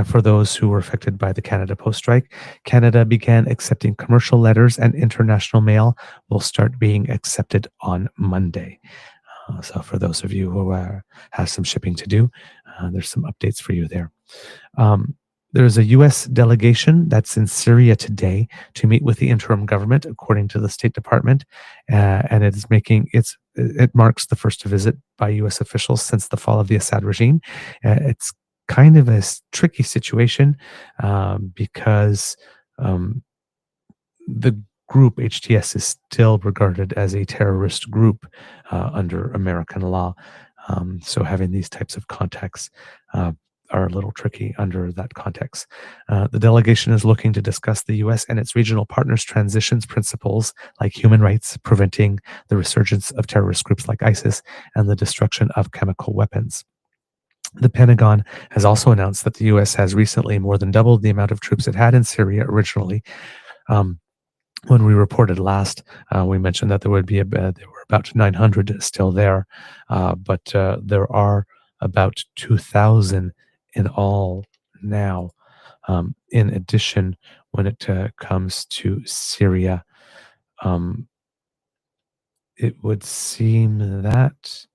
for those who were affected by the Canada Post strike, Canada began accepting commercial letters, and international mail will start being accepted on Monday. So for those of you who have some shipping to do, there's some updates for you there. There's a U.S. delegation that's in Syria today to meet with the interim government, according to the State Department, and it marks the first visit by U.S. officials since the fall of the Assad regime. It's kind of a tricky situation because the group HTS is still regarded as a terrorist group under American law. So having these types of contacts are a little tricky under that context. The delegation is looking to discuss the U.S. and its regional partners' transitions principles like human rights, preventing the resurgence of terrorist groups like ISIS, and the destruction of chemical weapons. The Pentagon has also announced that the U.S. has recently more than doubled the amount of troops it had in Syria originally. When we reported last, we mentioned that there were about 900 still there, but there are about 2,000 in all now. In addition, when it comes to Syria, it would seem that,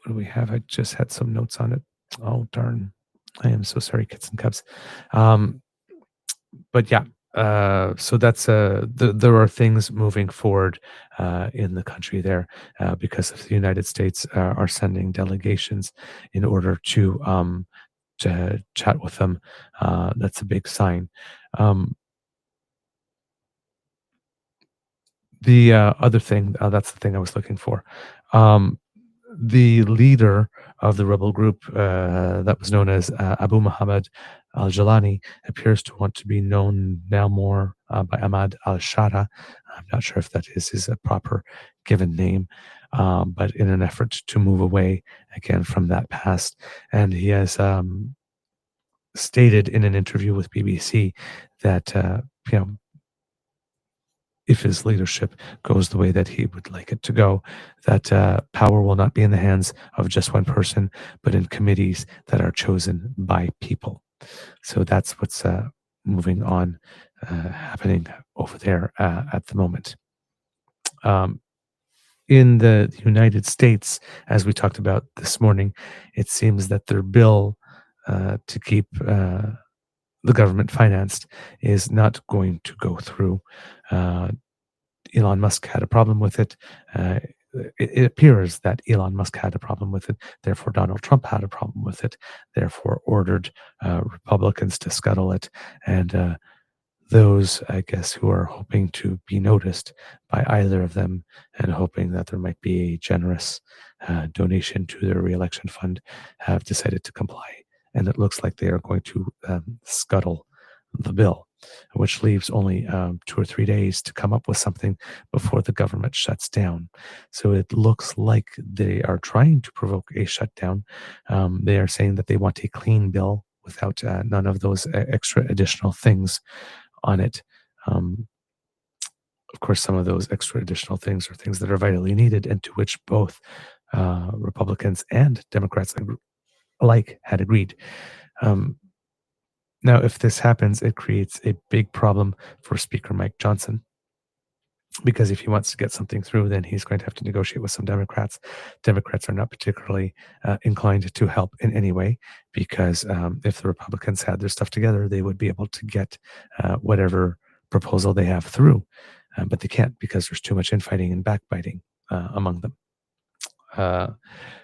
what do we have? I just had some notes on it. Oh, darn. I am so sorry, kids and cubs. But yeah, so that's there are things moving forward in the country there because of the United States are sending delegations in order to chat with them. That's a big sign. The other thing, that's the thing I was looking for. The leader of the rebel group that was known as Abu Muhammad al-Jalani appears to want to be known now more by Ahmad al-Shara. I'm not sure if that is his proper given name, but in an effort to move away again from that past. And he has stated in an interview with BBC that, you know, if his leadership goes the way that he would like it to go, that power will not be in the hands of just one person, but in committees that are chosen by people. So that's what's moving on, happening over there at the moment. In the United States, as we talked about this morning, it seems that their bill to keep the government financed is not going to go through. Elon Musk had a problem with it. It appears that Elon Musk had a problem with it. Therefore, Donald Trump had a problem with it. Therefore, ordered Republicans to scuttle it. And those, I guess, who are hoping to be noticed by either of them and hoping that there might be a generous donation to their reelection fund have decided to comply. And it looks like they are going to scuttle the bill, which leaves only 2 or 3 days to come up with something before the government shuts down. So it looks like they are trying to provoke a shutdown. They are saying that they want a clean bill without none of those extra additional things on it. Of course, some of those extra additional things are things that are vitally needed and to which both Republicans and Democrats alike had agreed. Now, if this happens, it creates a big problem for Speaker Mike Johnson, because if he wants to get something through, then he's going to have to negotiate with some Democrats. Democrats are not particularly inclined to help in any way, because if the Republicans had their stuff together, they would be able to get whatever proposal they have through. But they can't, because there's too much infighting and backbiting among them.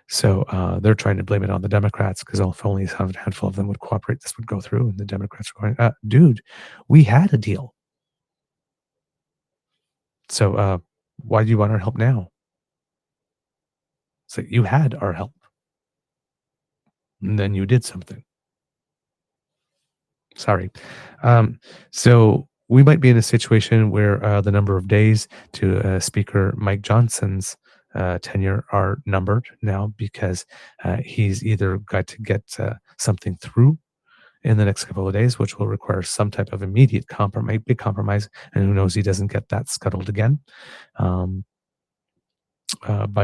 So they're trying to blame it on the Democrats, because if only a handful of them would cooperate, this would go through. And the Democrats are going, dude, we had a deal. So why do you want our help now? So you had our help, and then you did something. Sorry. So we might be in a situation where the number of days to Speaker Mike Johnson's tenure are numbered now, because he's either got to get something through in the next couple of days, which will require some type of immediate compromise, big compromise, and who knows, he doesn't get that scuttled again by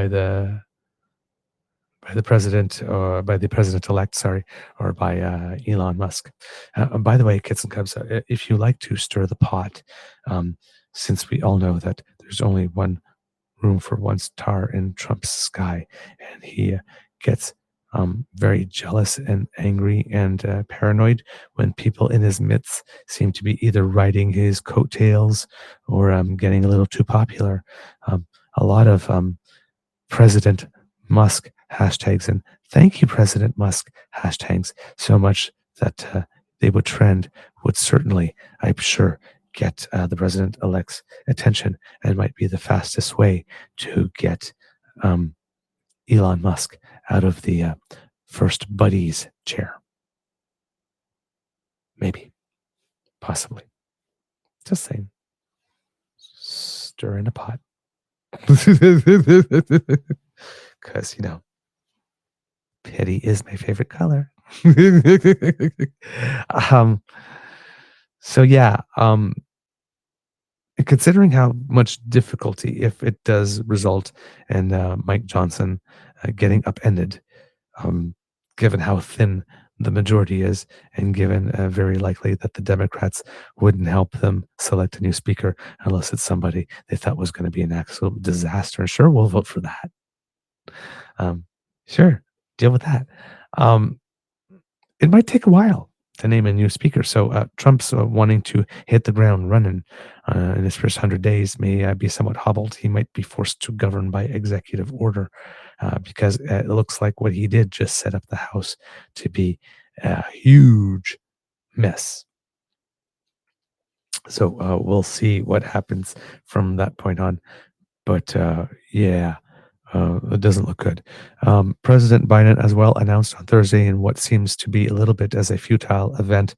the president, or by the president-elect, sorry, or by Elon Musk. By the way, kids and cubs, if you like to stir the pot, since we all know that there's only one room for one star in Trump's sky, and he gets very jealous and angry and paranoid when people in his midst seem to be either riding his coattails or getting a little too popular. A lot of President Musk hashtags and thank you, President Musk hashtags, so much that they would trend, would certainly, I'm sure, get the president-elect's attention, and might be the fastest way to get Elon Musk out of the first buddies chair. Maybe. Possibly. Just saying. Stir in a pot. Because, pity is my favorite color. So yeah, considering how much difficulty, if it does result in Mike Johnson getting upended, given how thin the majority is, and given very likely that the Democrats wouldn't help them select a new speaker unless it's somebody they thought was going to be an absolute disaster. And sure, we'll vote for that. Sure, deal with that. It might take a while to name a new speaker. So Trump's wanting to hit the ground running in his first 100 days may be somewhat hobbled. He might be forced to govern by executive order because it looks like what he did just set up the House to be a huge mess. So we'll see what happens from that point on. But yeah. It doesn't look good. President Biden as well announced on Thursday in what seems to be a little bit as a futile event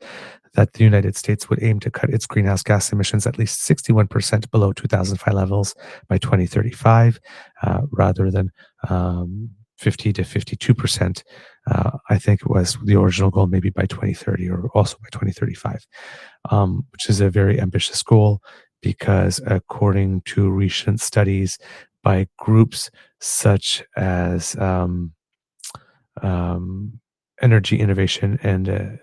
that the United States would aim to cut its greenhouse gas emissions at least 61% below 2005 levels by 2035, rather than 50 to 52%. I think it was the original goal, maybe by 2030 or also by 2035, which is a very ambitious goal because according to recent studies by groups such as energy innovation and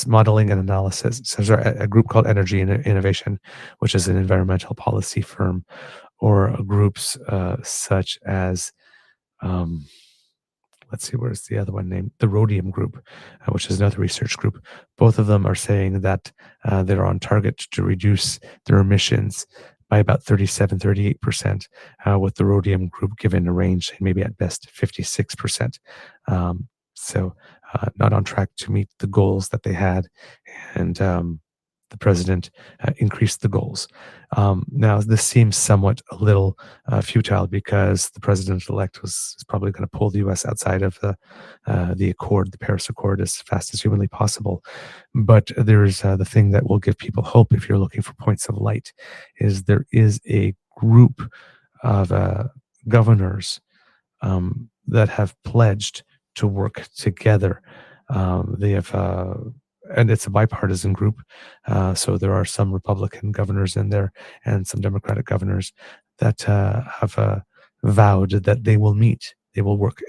modeling and analysis. So there's a group called Energy Innovation, which is an environmental policy firm, or groups such as let's see, where's the other one named? The Rhodium Group, which is another research group. Both of them are saying that they're on target to reduce their emissions by about 38%, with the Rhodium Group given a range, maybe at best 56%. So not on track to meet the goals that they had. And the president increased the goals. Now, this seems somewhat a little futile because the president-elect is probably going to pull the U.S. outside of the Accord, the Paris Accord, as fast as humanly possible. But there's the thing that will give people hope if you're looking for points of light, is there is a group of governors that have pledged to work together. They have and it's a bipartisan group. So there are some Republican governors in there and some Democratic governors that have vowed that they will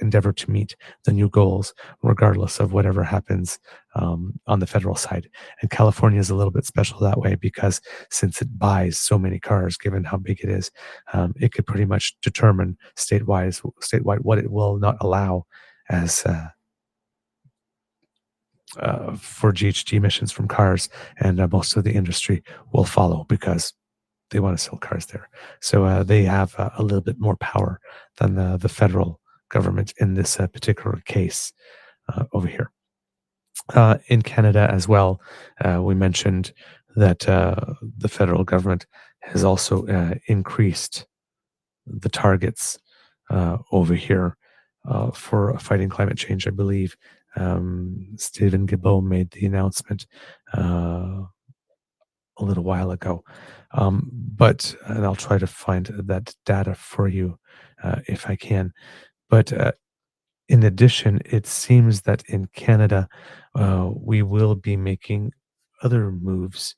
endeavor to meet the new goals, regardless of whatever happens on the federal side. And California is a little bit special that way because since it buys so many cars, given how big it is, it could pretty much determine statewide what it will not allow as for GHG emissions from cars, and most of the industry will follow because they want to sell cars there. So they have a little bit more power than the federal government in this particular case over here. In Canada as well, we mentioned that the federal government has also increased the targets over here for fighting climate change. I believe Stephen Guilbeault made the announcement a little while ago. And I'll try to find that data for you if I can. But in addition, it seems that in Canada, we will be making other moves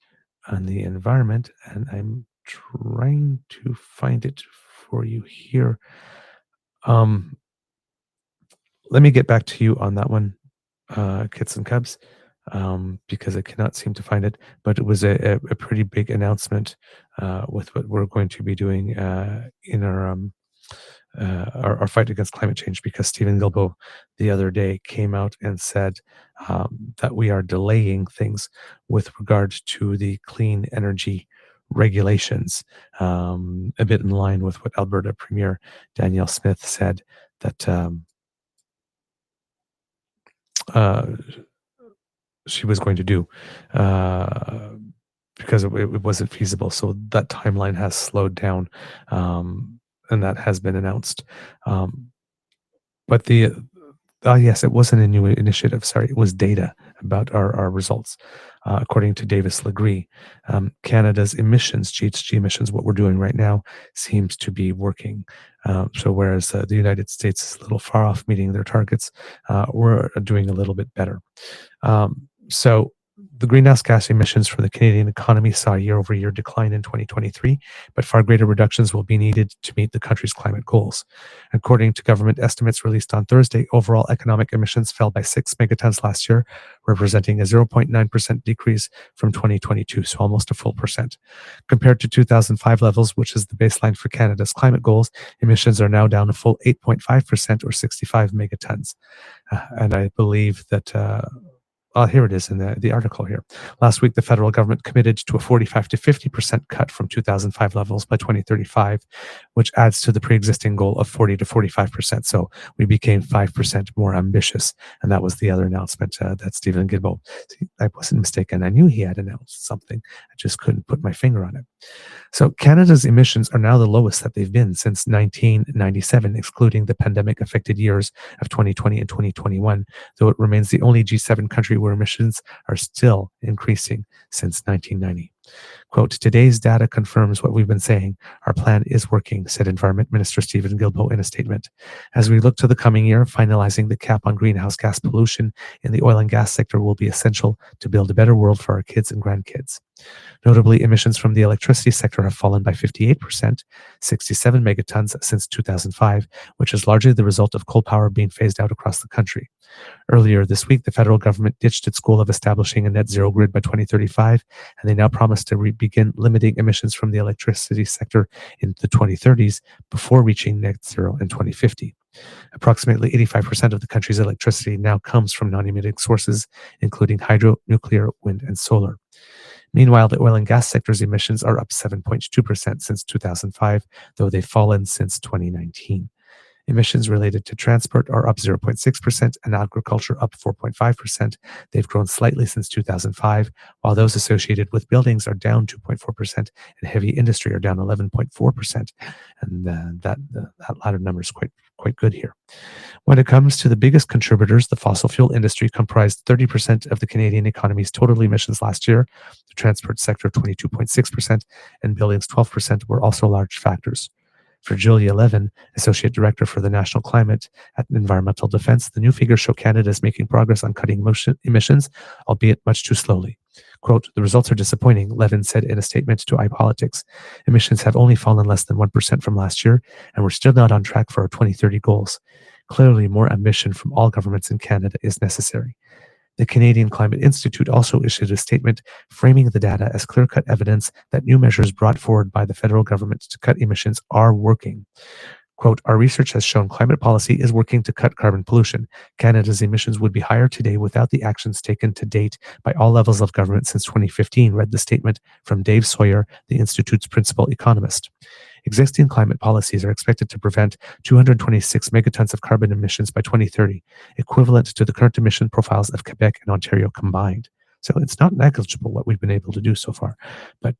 on the environment, and I'm trying to find it for you here. Let me get back to you on that one, Kits and Cubs, because I cannot seem to find it. But it was a pretty big announcement with what we're going to be doing in our fight against climate change, because Stephen Guilbeault the other day came out and said that we are delaying things with regard to the clean energy regulations, a bit in line with what Alberta Premier Danielle Smith said, that she was going to do because it wasn't feasible. So that timeline has slowed down, and that has been announced. But yes, it wasn't a new initiative. Sorry, it was data about our results. According to Davis Legree, Canada's emissions, GHG emissions, what we're doing right now, seems to be working. So whereas the United States is a little far off meeting their targets, we're doing a little bit better. So The greenhouse gas emissions for the Canadian economy saw a year-over-year decline in 2023, but far greater reductions will be needed to meet the country's climate goals. According to government estimates released on Thursday, overall economic emissions fell by 6 megatons last year, representing a 0.9% decrease from 2022, so almost a full percent. Compared to 2005 levels, which is the baseline for Canada's climate goals, emissions are now down a full 8.5% or 65 megatons. And I believe that here it is in the article here. Last week, the federal government committed to a 45 to 50% cut from 2005 levels by 2035, which adds to the pre-existing goal of 40 to 45%. So we became 5% more ambitious. And that was the other announcement that Stephen Guilbeault, I wasn't mistaken. I knew he had announced something. I just couldn't put my finger on it. So Canada's emissions are now the lowest that they've been since 1997, excluding the pandemic-affected years of 2020 and 2021, though it remains the only G7 country where emissions are still increasing since 1990. Quote, today's data confirms what we've been saying. Our plan is working, said Environment Minister Stephen Guilbeault in a statement. As we look to the coming year, finalizing the cap on greenhouse gas pollution in the oil and gas sector will be essential to build a better world for our kids and grandkids. Notably, emissions from the electricity sector have fallen by 58%, 67 megatons since 2005, which is largely the result of coal power being phased out across the country. Earlier this week, the federal government ditched its goal of establishing a net zero grid by 2035, and they now promise to begin limiting emissions from the electricity sector in the 2030s before reaching net zero in 2050. Approximately 85% of the country's electricity now comes from non-emitting sources, including hydro, nuclear, wind, and solar. Meanwhile, the oil and gas sector's emissions are up 7.2% since 2005, though they've fallen since 2019. Emissions related to transport are up 0.6% and agriculture up 4.5%. They've grown slightly since 2005, while those associated with buildings are down 2.4% and heavy industry are down 11.4%. And that latter number is quite good here. When it comes to the biggest contributors, the fossil fuel industry comprised 30% of the Canadian economy's total emissions last year. The transport sector, 22.6%, and buildings, 12%, were also large factors. For Julia Levin, Associate Director for the National Climate at Environmental Defence, the new figures show Canada is making progress on cutting emissions, albeit much too slowly. Quote, the results are disappointing, Levin said in a statement to iPolitics. Emissions have only fallen less than 1% from last year, and we're still not on track for our 2030 goals. Clearly, more ambition from all governments in Canada is necessary. The Canadian Climate Institute also issued a statement framing the data as clear-cut evidence that new measures brought forward by the federal government to cut emissions are working. Quote, our research has shown climate policy is working to cut carbon pollution. Canada's emissions would be higher today without the actions taken to date by all levels of government since 2015, read the statement from Dave Sawyer, the Institute's principal economist. Existing climate policies are expected to prevent 226 megatons of carbon emissions by 2030, equivalent to the current emission profiles of Quebec and Ontario combined. So it's not negligible what we've been able to do so far, but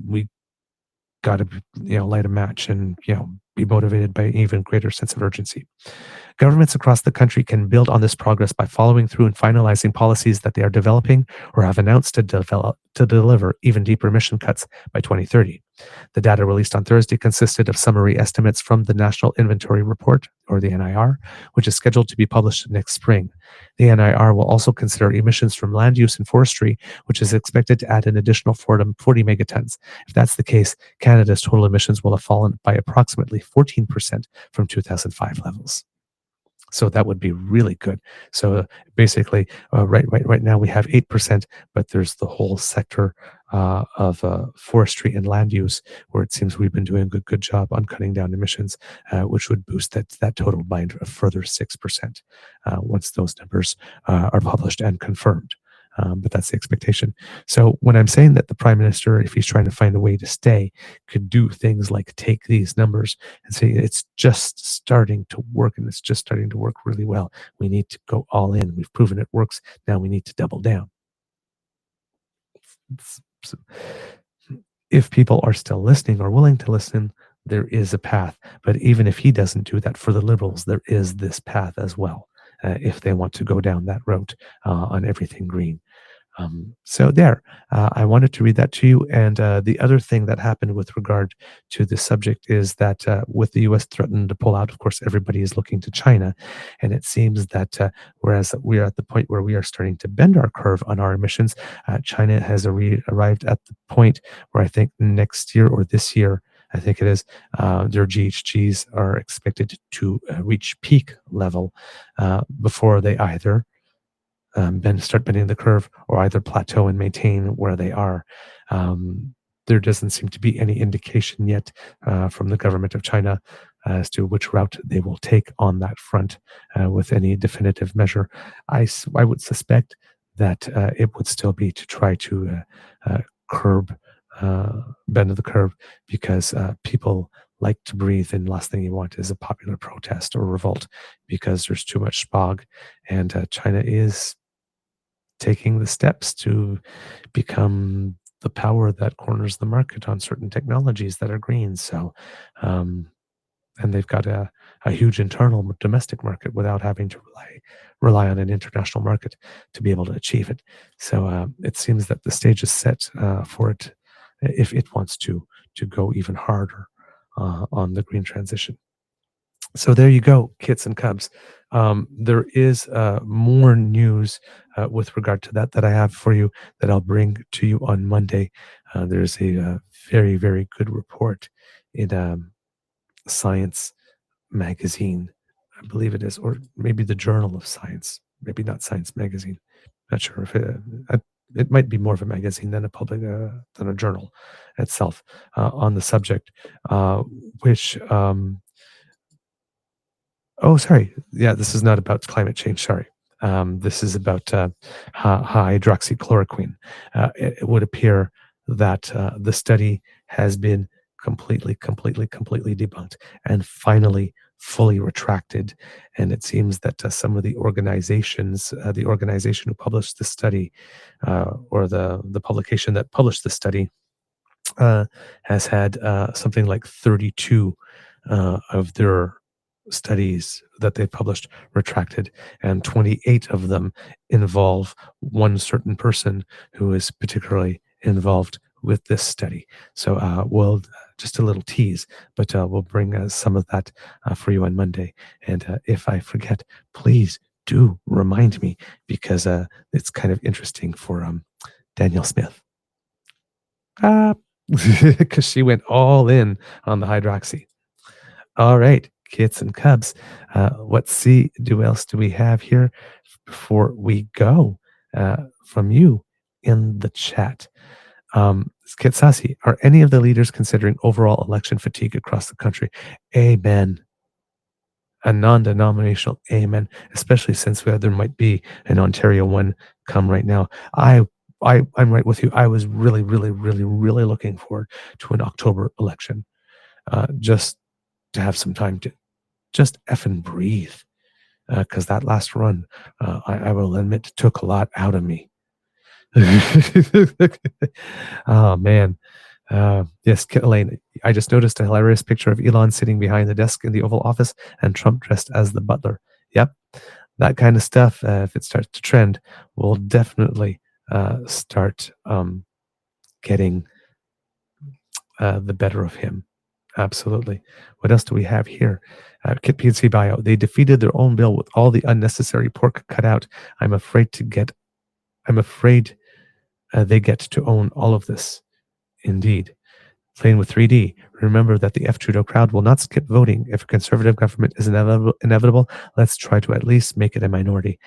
we got to light a match and be motivated by an even greater sense of urgency. Governments across the country can build on this progress by following through and finalizing policies that they are developing or have announced to deliver even deeper emission cuts by 2030. The data released on Thursday consisted of summary estimates from the National Inventory Report, or the NIR, which is scheduled to be published next spring. The NIR will also consider emissions from land use and forestry, which is expected to add an additional 40 megatons. If that's the case, Canada's total emissions will have fallen by approximately 14% from 2005 levels. So that would be really good. So basically, right now we have 8%, but there's the whole sector of forestry and land use where it seems we've been doing a good job on cutting down emissions, which would boost that total by a further 6% once those numbers are published and confirmed. But that's the expectation. So when I'm saying that the Prime Minister, if he's trying to find a way to stay, could do things like take these numbers and say it's just starting to work and it's just starting to work really well. We need to go all in. We've proven it works. Now we need to double down. So if people are still listening or willing to listen, there is a path. But even if he doesn't do that for the Liberals, there is this path as well. If they want to go down that route on everything green. So there, I wanted to read that to you. And the other thing that happened with regard to the subject is that with the U.S. threatening to pull out, of course, everybody is looking to China. And it seems that whereas we are at the point where we are starting to bend our curve on our emissions, China has arrived at the point where I think next year or this year, I think it is, their GHGs are expected to reach peak level before they either start bending the curve or either plateau and maintain where they are. There doesn't seem to be any indication yet from the government of China as to which route they will take on that front with any definitive measure. I would suspect that it would still be to try to curb bend of the curve, because people like to breathe, and last thing you want is a popular protest or revolt because there's too much smog. And China is taking the steps to become the power that corners the market on certain technologies that are green. So, and they've got a huge internal domestic market without having to rely on an international market to be able to achieve it. So it seems that the stage is set for it if it wants to go even harder on the green transition. So there you go, kits and cubs. There is more news with regard to that I have for you that I'll bring to you on Monday. There's a very, very good report in Science magazine, I believe it is, or maybe the Journal of Science, maybe not Science magazine. Not sure if it might be more of a magazine than than a journal itself on the subject, which. Oh, sorry. Yeah, this is not about climate change. Sorry. This is about hydroxychloroquine. It would appear that the study has been completely debunked and finally fully retracted. And it seems that some of the organizations, the organization who published the study, or the publication that published the study, has had something like 32 of their studies that they published retracted, and 28 of them involve one certain person who is particularly involved with this study. So we'll just a little tease, but we'll bring some of that for you on Monday. And if I forget, please do remind me, because it's kind of interesting for Danielle Smith. Because she went all in on the hydroxy. All right, kits and cubs. What else do we have here before we go from you in the chat? Kit Sassy, are any of the leaders considering overall election fatigue across the country? Amen. A non-denominational amen, especially since there might be an Ontario one come right now. I'm right with you. I was really looking forward to an October election, just to have some time to just effing breathe, because that last run, I will admit, took a lot out of me. Oh man. Yes, Elaine, I just noticed a hilarious picture of Elon sitting behind the desk in the Oval Office and Trump dressed as the butler. Yep, that kind of stuff, if it starts to trend, will definitely start getting the better of him. Absolutely. What else do we have here? Kit PNC Bio. They defeated their own bill with all the unnecessary pork cut out. I'm afraid they get to own all of this. Indeed. Playing with 3D. Remember that the F. Trudeau crowd will not skip voting. If a conservative government is inevitable, let's try to at least make it a minority.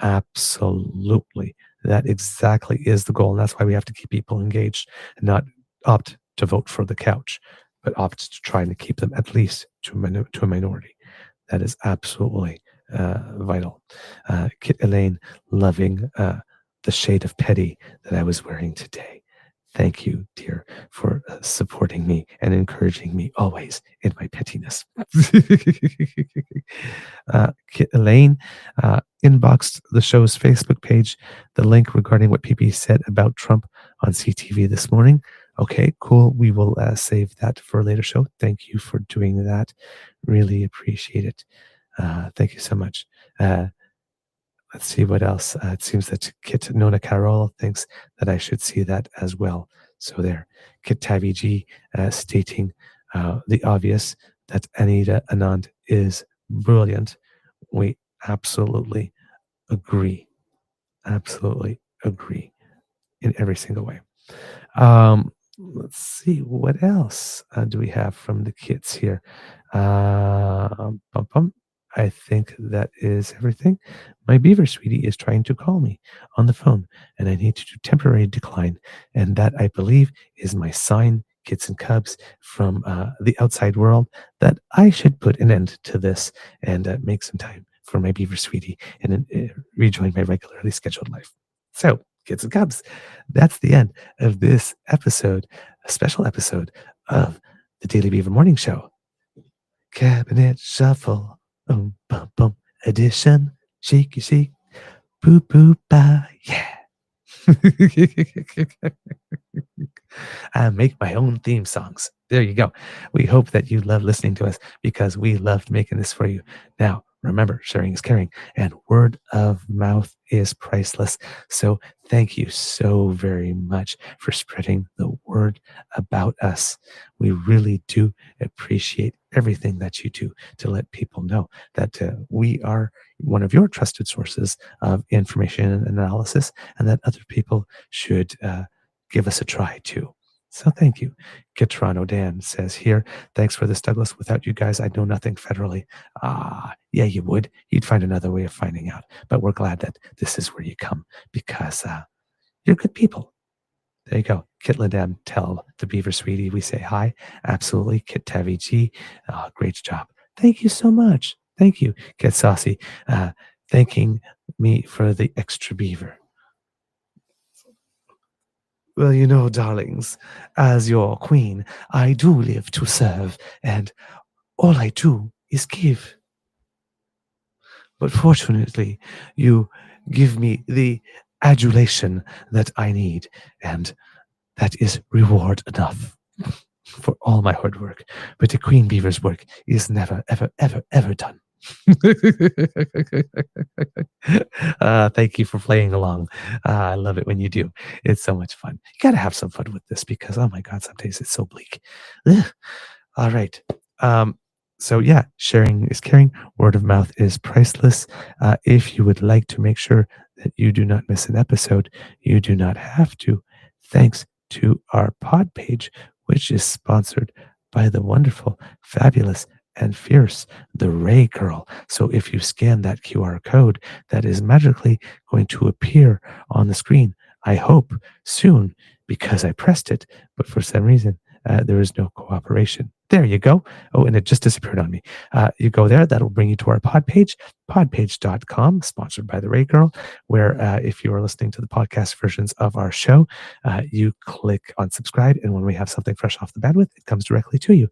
Absolutely. That exactly is the goal. And that's why we have to keep people engaged and not opt to vote for the couch, but opt to try to keep them at least to a minority. That is absolutely vital. Kit Elaine, loving the shade of petty that I was wearing today. Thank you, dear, for supporting me and encouraging me always in my pettiness. Kit Elaine inboxed the show's Facebook page the link regarding what PP said about Trump on CTV this morning. Okay, cool. We will save that for a later show. Thank you for doing that. Really appreciate it. Thank you so much. Let's see what else. It seems that Kit Nona Carol thinks that I should see that as well. So there, Kit Tavi G stating the obvious that Anita Anand is brilliant. We absolutely agree. Absolutely agree in every single way. Let's see what else do we have from the kids here. Bum, bum. I think that is everything. My beaver sweetie is trying to call me on the phone, and I need to do temporary decline. And that, I believe, is my sign, kids and cubs, from the outside world, that I should put an end to this and make some time for my beaver sweetie and rejoin my regularly scheduled life. So, kids and cubs, that's the end of this episode, a special episode of the Daily Beaver Morning Show. Cabinet Shuffle, bum bum edition, shaky shake, boo boo ba, yeah. I make my own theme songs. There you go. We hope that you love listening to us because we loved making this for you. Now, remember, sharing is caring and word of mouth is priceless. So thank you so very much for spreading the word about us. We really do appreciate everything that you do to let people know that we are one of your trusted sources of information and analysis, and that other people should give us a try too. So thank you. Kitrano Dan says here, thanks for this, Douglas. Without you guys, I'd know nothing federally. Yeah, you would. You'd find another way of finding out. But we're glad that this is where you come because you're good people. There you go. Kit Ladem, tell the Beaver Sweetie we say hi. Absolutely. Kit Tavi G, great job. Thank you so much. Thank you. Kit Saucy, thanking me for the extra beaver. Well, you know, darlings, as your queen, I do live to serve, and all I do is give. But fortunately, you give me the adulation that I need, and that is reward enough for all my hard work. But the Queen Beaver's work is never, ever, ever, ever done. Thank you for playing along. I love it when you do. It's so much fun. You got to have some fun with this because, oh my God, some days it's so bleak. Ugh. All right. So yeah, sharing is caring. Word of mouth is priceless. If you would like to make sure that you do not miss an episode, you do not have to. Thanks to our pod page, which is sponsored by the wonderful, fabulous, and fierce, the Ray Girl. So if you scan that QR code, that is magically going to appear on the screen. I hope soon because I pressed it, but for some reason there is no cooperation. There you go. Oh, and it just disappeared on me. You go there. That'll bring you to our pod page, podpage.com, sponsored by the Ray Girl, where if you are listening to the podcast versions of our show, you click on subscribe. And when we have something fresh off the bandwidth, it comes directly to you.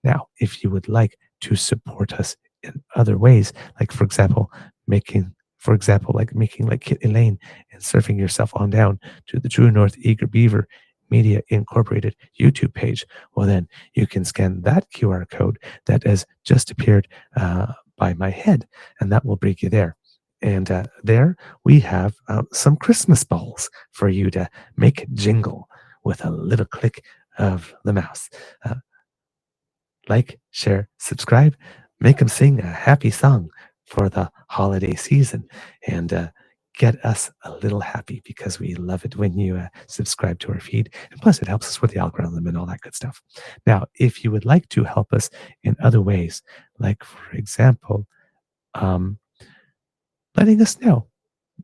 Now, if you would like to support us in other ways, like, for example, making like Kit Elaine and surfing yourself on down to the True North Eager Beaver Media Incorporated YouTube page, well, then you can scan that QR code that has just appeared by my head, and that will bring you there. And there we have some Christmas balls for you to make jingle with a little click of the mouse. Like, share, subscribe, make them sing a happy song for the holiday season, and get us a little happy because we love it when you subscribe to our feed. And plus, it helps us with the algorithm and all that good stuff. Now, if you would like to help us in other ways, like, for example, letting us know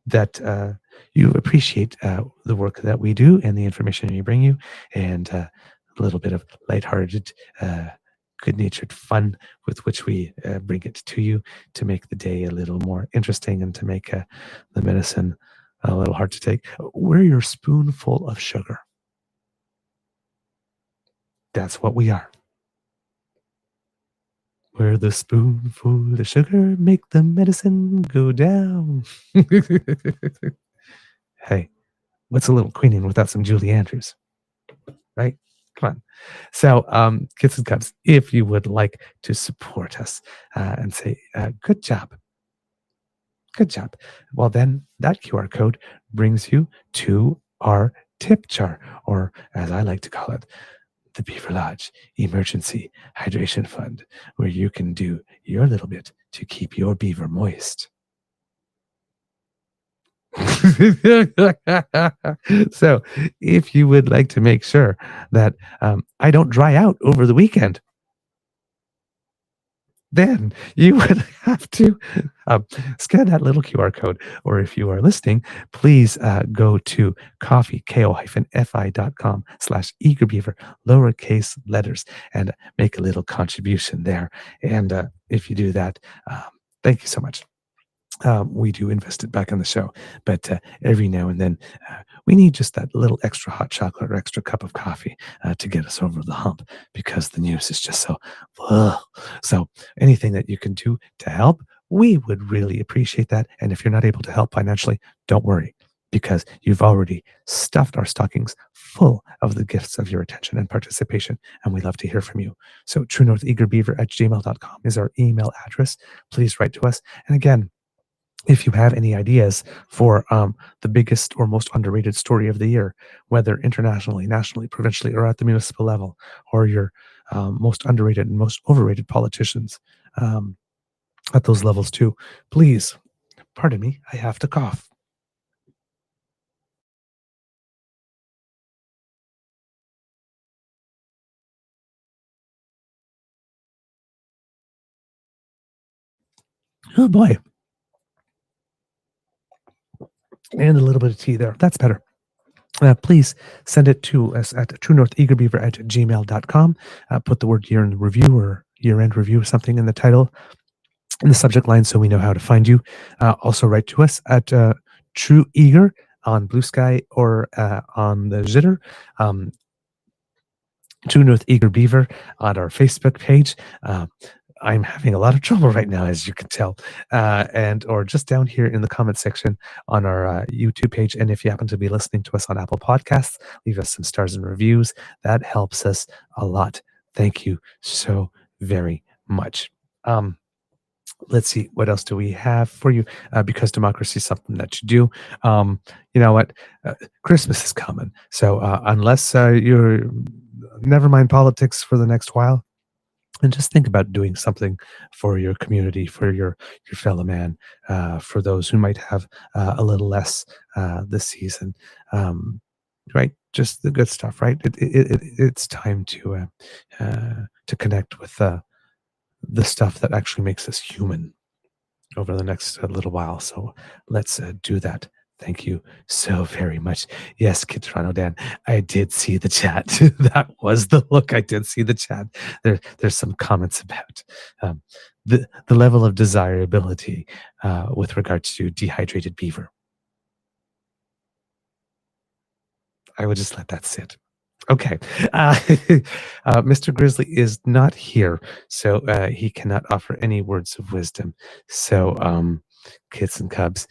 that you appreciate the work that we do and the information we bring you, and a little bit of lighthearted, good-natured fun with which we bring it to you to make the day a little more interesting and to make the medicine a little hard to take. We're your spoonful of sugar. That's what we are. We're the spoonful of sugar, make the medicine go down. Hey, what's a little queening without some Julie Andrews? Right? Come on. So, kids and cubs, if you would like to support us and say, good job, Good job. Well, then that QR code brings you to our tip jar, or as I like to call it, the Beaver Lodge Emergency Hydration Fund, where you can do your little bit to keep your beaver moist. So, if you would like to make sure that I don't dry out over the weekend, then you would have to scan that little QR code. Or if you are listening, please go to ko-fi.com/eagerbeaver, lowercase letters, and make a little contribution there. And if you do that, thank you so much. We do invest it back in the show, but every now and then we need just that little extra hot chocolate or extra cup of coffee to get us over the hump, because the news is just so. Ugh. So anything that you can do to help, we would really appreciate that. And if you're not able to help financially, don't worry, because you've already stuffed our stockings full of the gifts of your attention and participation, and we love to hear from you. So truenortheagerbeaver@gmail.com is our email address. Please write to us. And again, if you have any ideas for the biggest or most underrated story of the year, whether internationally, nationally, provincially, or at the municipal level, or your most underrated and most overrated politicians at those levels too, please, pardon me, I have to cough. Oh boy. And a little bit of tea there. That's better. Please send it to us at truenortheagerbeaver@gmail.com. Put the word year in review or year-end review or something in the title, in the subject line, so we know how to find you. Also write to us at True Eager on Blue Sky or on the Zitter. True North Eager Beaver on our Facebook page. I'm having a lot of trouble right now, as you can tell, and or just down here in the comment section on our YouTube page. And if you happen to be listening to us on Apple Podcasts, leave us some stars and reviews. That helps us a lot. Thank you so very much. Let's see, what else do we have for you? Because democracy is something that you do. You know what? Christmas is coming. So unless you're, never mind politics for the next while, and just think about doing something for your community, for your fellow man, for those who might have a little less this season. Right? Just the good stuff, right? It's time to connect with the stuff that actually makes us human over the next little while. So let's do that. Thank you so very much. Yes, Kid Toronto Dan, I did see the chat. That was the look. I did see the chat. There's some comments about the level of desirability with regards to dehydrated beaver. I would just let that sit. Okay. Mr. Grizzly is not here, so he cannot offer any words of wisdom. So, kids and cubs,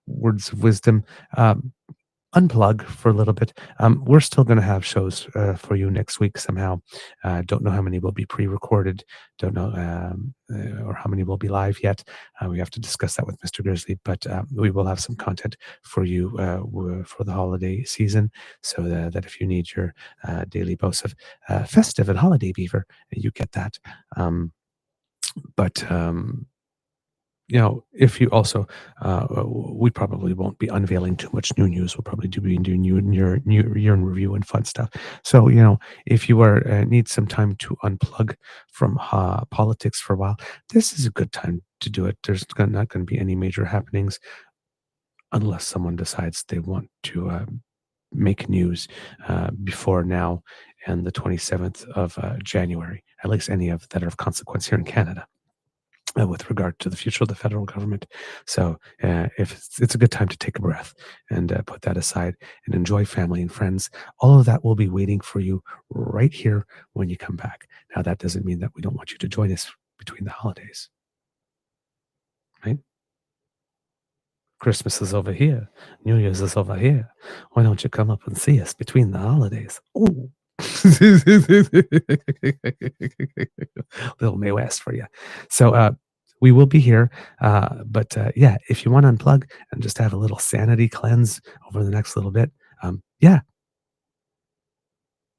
words of wisdom. Unplug for a little bit. We're still going to have shows for you next week somehow. Don't know how many will be pre-recorded. Don't know or how many will be live yet. We have to discuss that with Mr. Grizzly, but we will have some content for you for the holiday season, so that if you need your daily dose of festive and holiday beaver, you get that. But you know, if you also, we probably won't be unveiling too much new news. We'll probably be doing year in review and fun stuff. So, you know, if you are need some time to unplug from politics for a while, this is a good time to do it. There's not going to be any major happenings unless someone decides they want to make news before now and the 27th of January, at least any of that are of consequence here in Canada. With regard to the future of the federal government. So if it's a good time to take a breath and put that aside and enjoy family and friends. All of that will be waiting for you right here when you come back. Now, that doesn't mean that we don't want you to join us between the holidays, right? Christmas is over here. New Year's is over here. Why don't you come up and see us between the holidays? Ooh. Little May West for you. So we will be here. But yeah, if you want to unplug and just have a little sanity cleanse over the next little bit, yeah,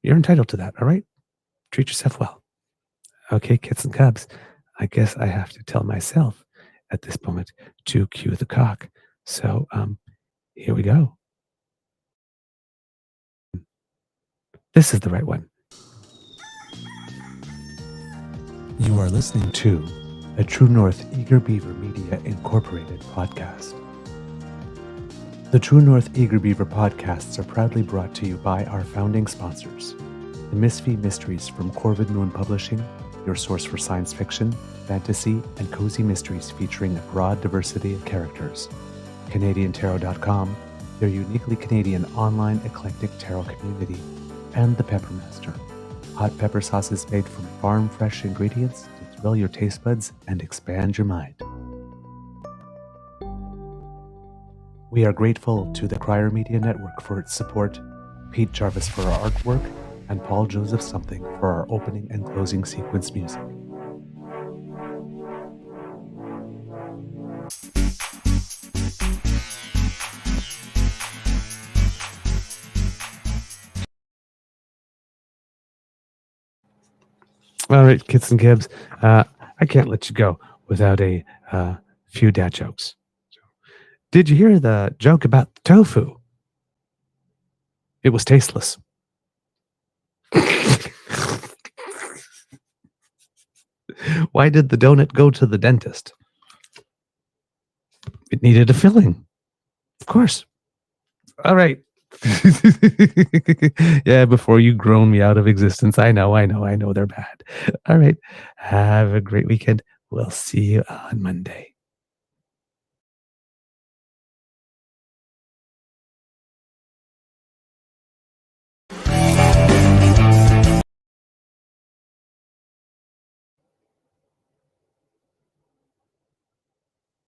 you're entitled to that. All right. Treat yourself well. Okay, kits and cubs. I guess I have to tell myself at this moment to cue the cock. So here we go. This is the right one. You are listening to a True North Eager Beaver Media Incorporated podcast. The True North Eager Beaver podcasts are proudly brought to you by our founding sponsors, the Misfit Mysteries from Corvid Moon Publishing, your source for science fiction, fantasy, and cozy mysteries featuring a broad diversity of characters. CanadianTarot.com, their uniquely Canadian online eclectic tarot community, and The Peppermaster, hot pepper sauces made from farm-fresh ingredients to thrill your taste buds and expand your mind. We are grateful to the Crier Media Network for its support, Pete Jarvis for our artwork, and Paul Joseph Something for our opening and closing sequence music. All right, kits and kibs, I can't let you go without a few dad jokes. Did you hear the joke about the tofu? It was tasteless. Why did the donut go to the dentist? It needed a filling. Of course. All right. Yeah, before you groan me out of existence. I know they're bad. All right. Have a great weekend. We'll see you on Monday.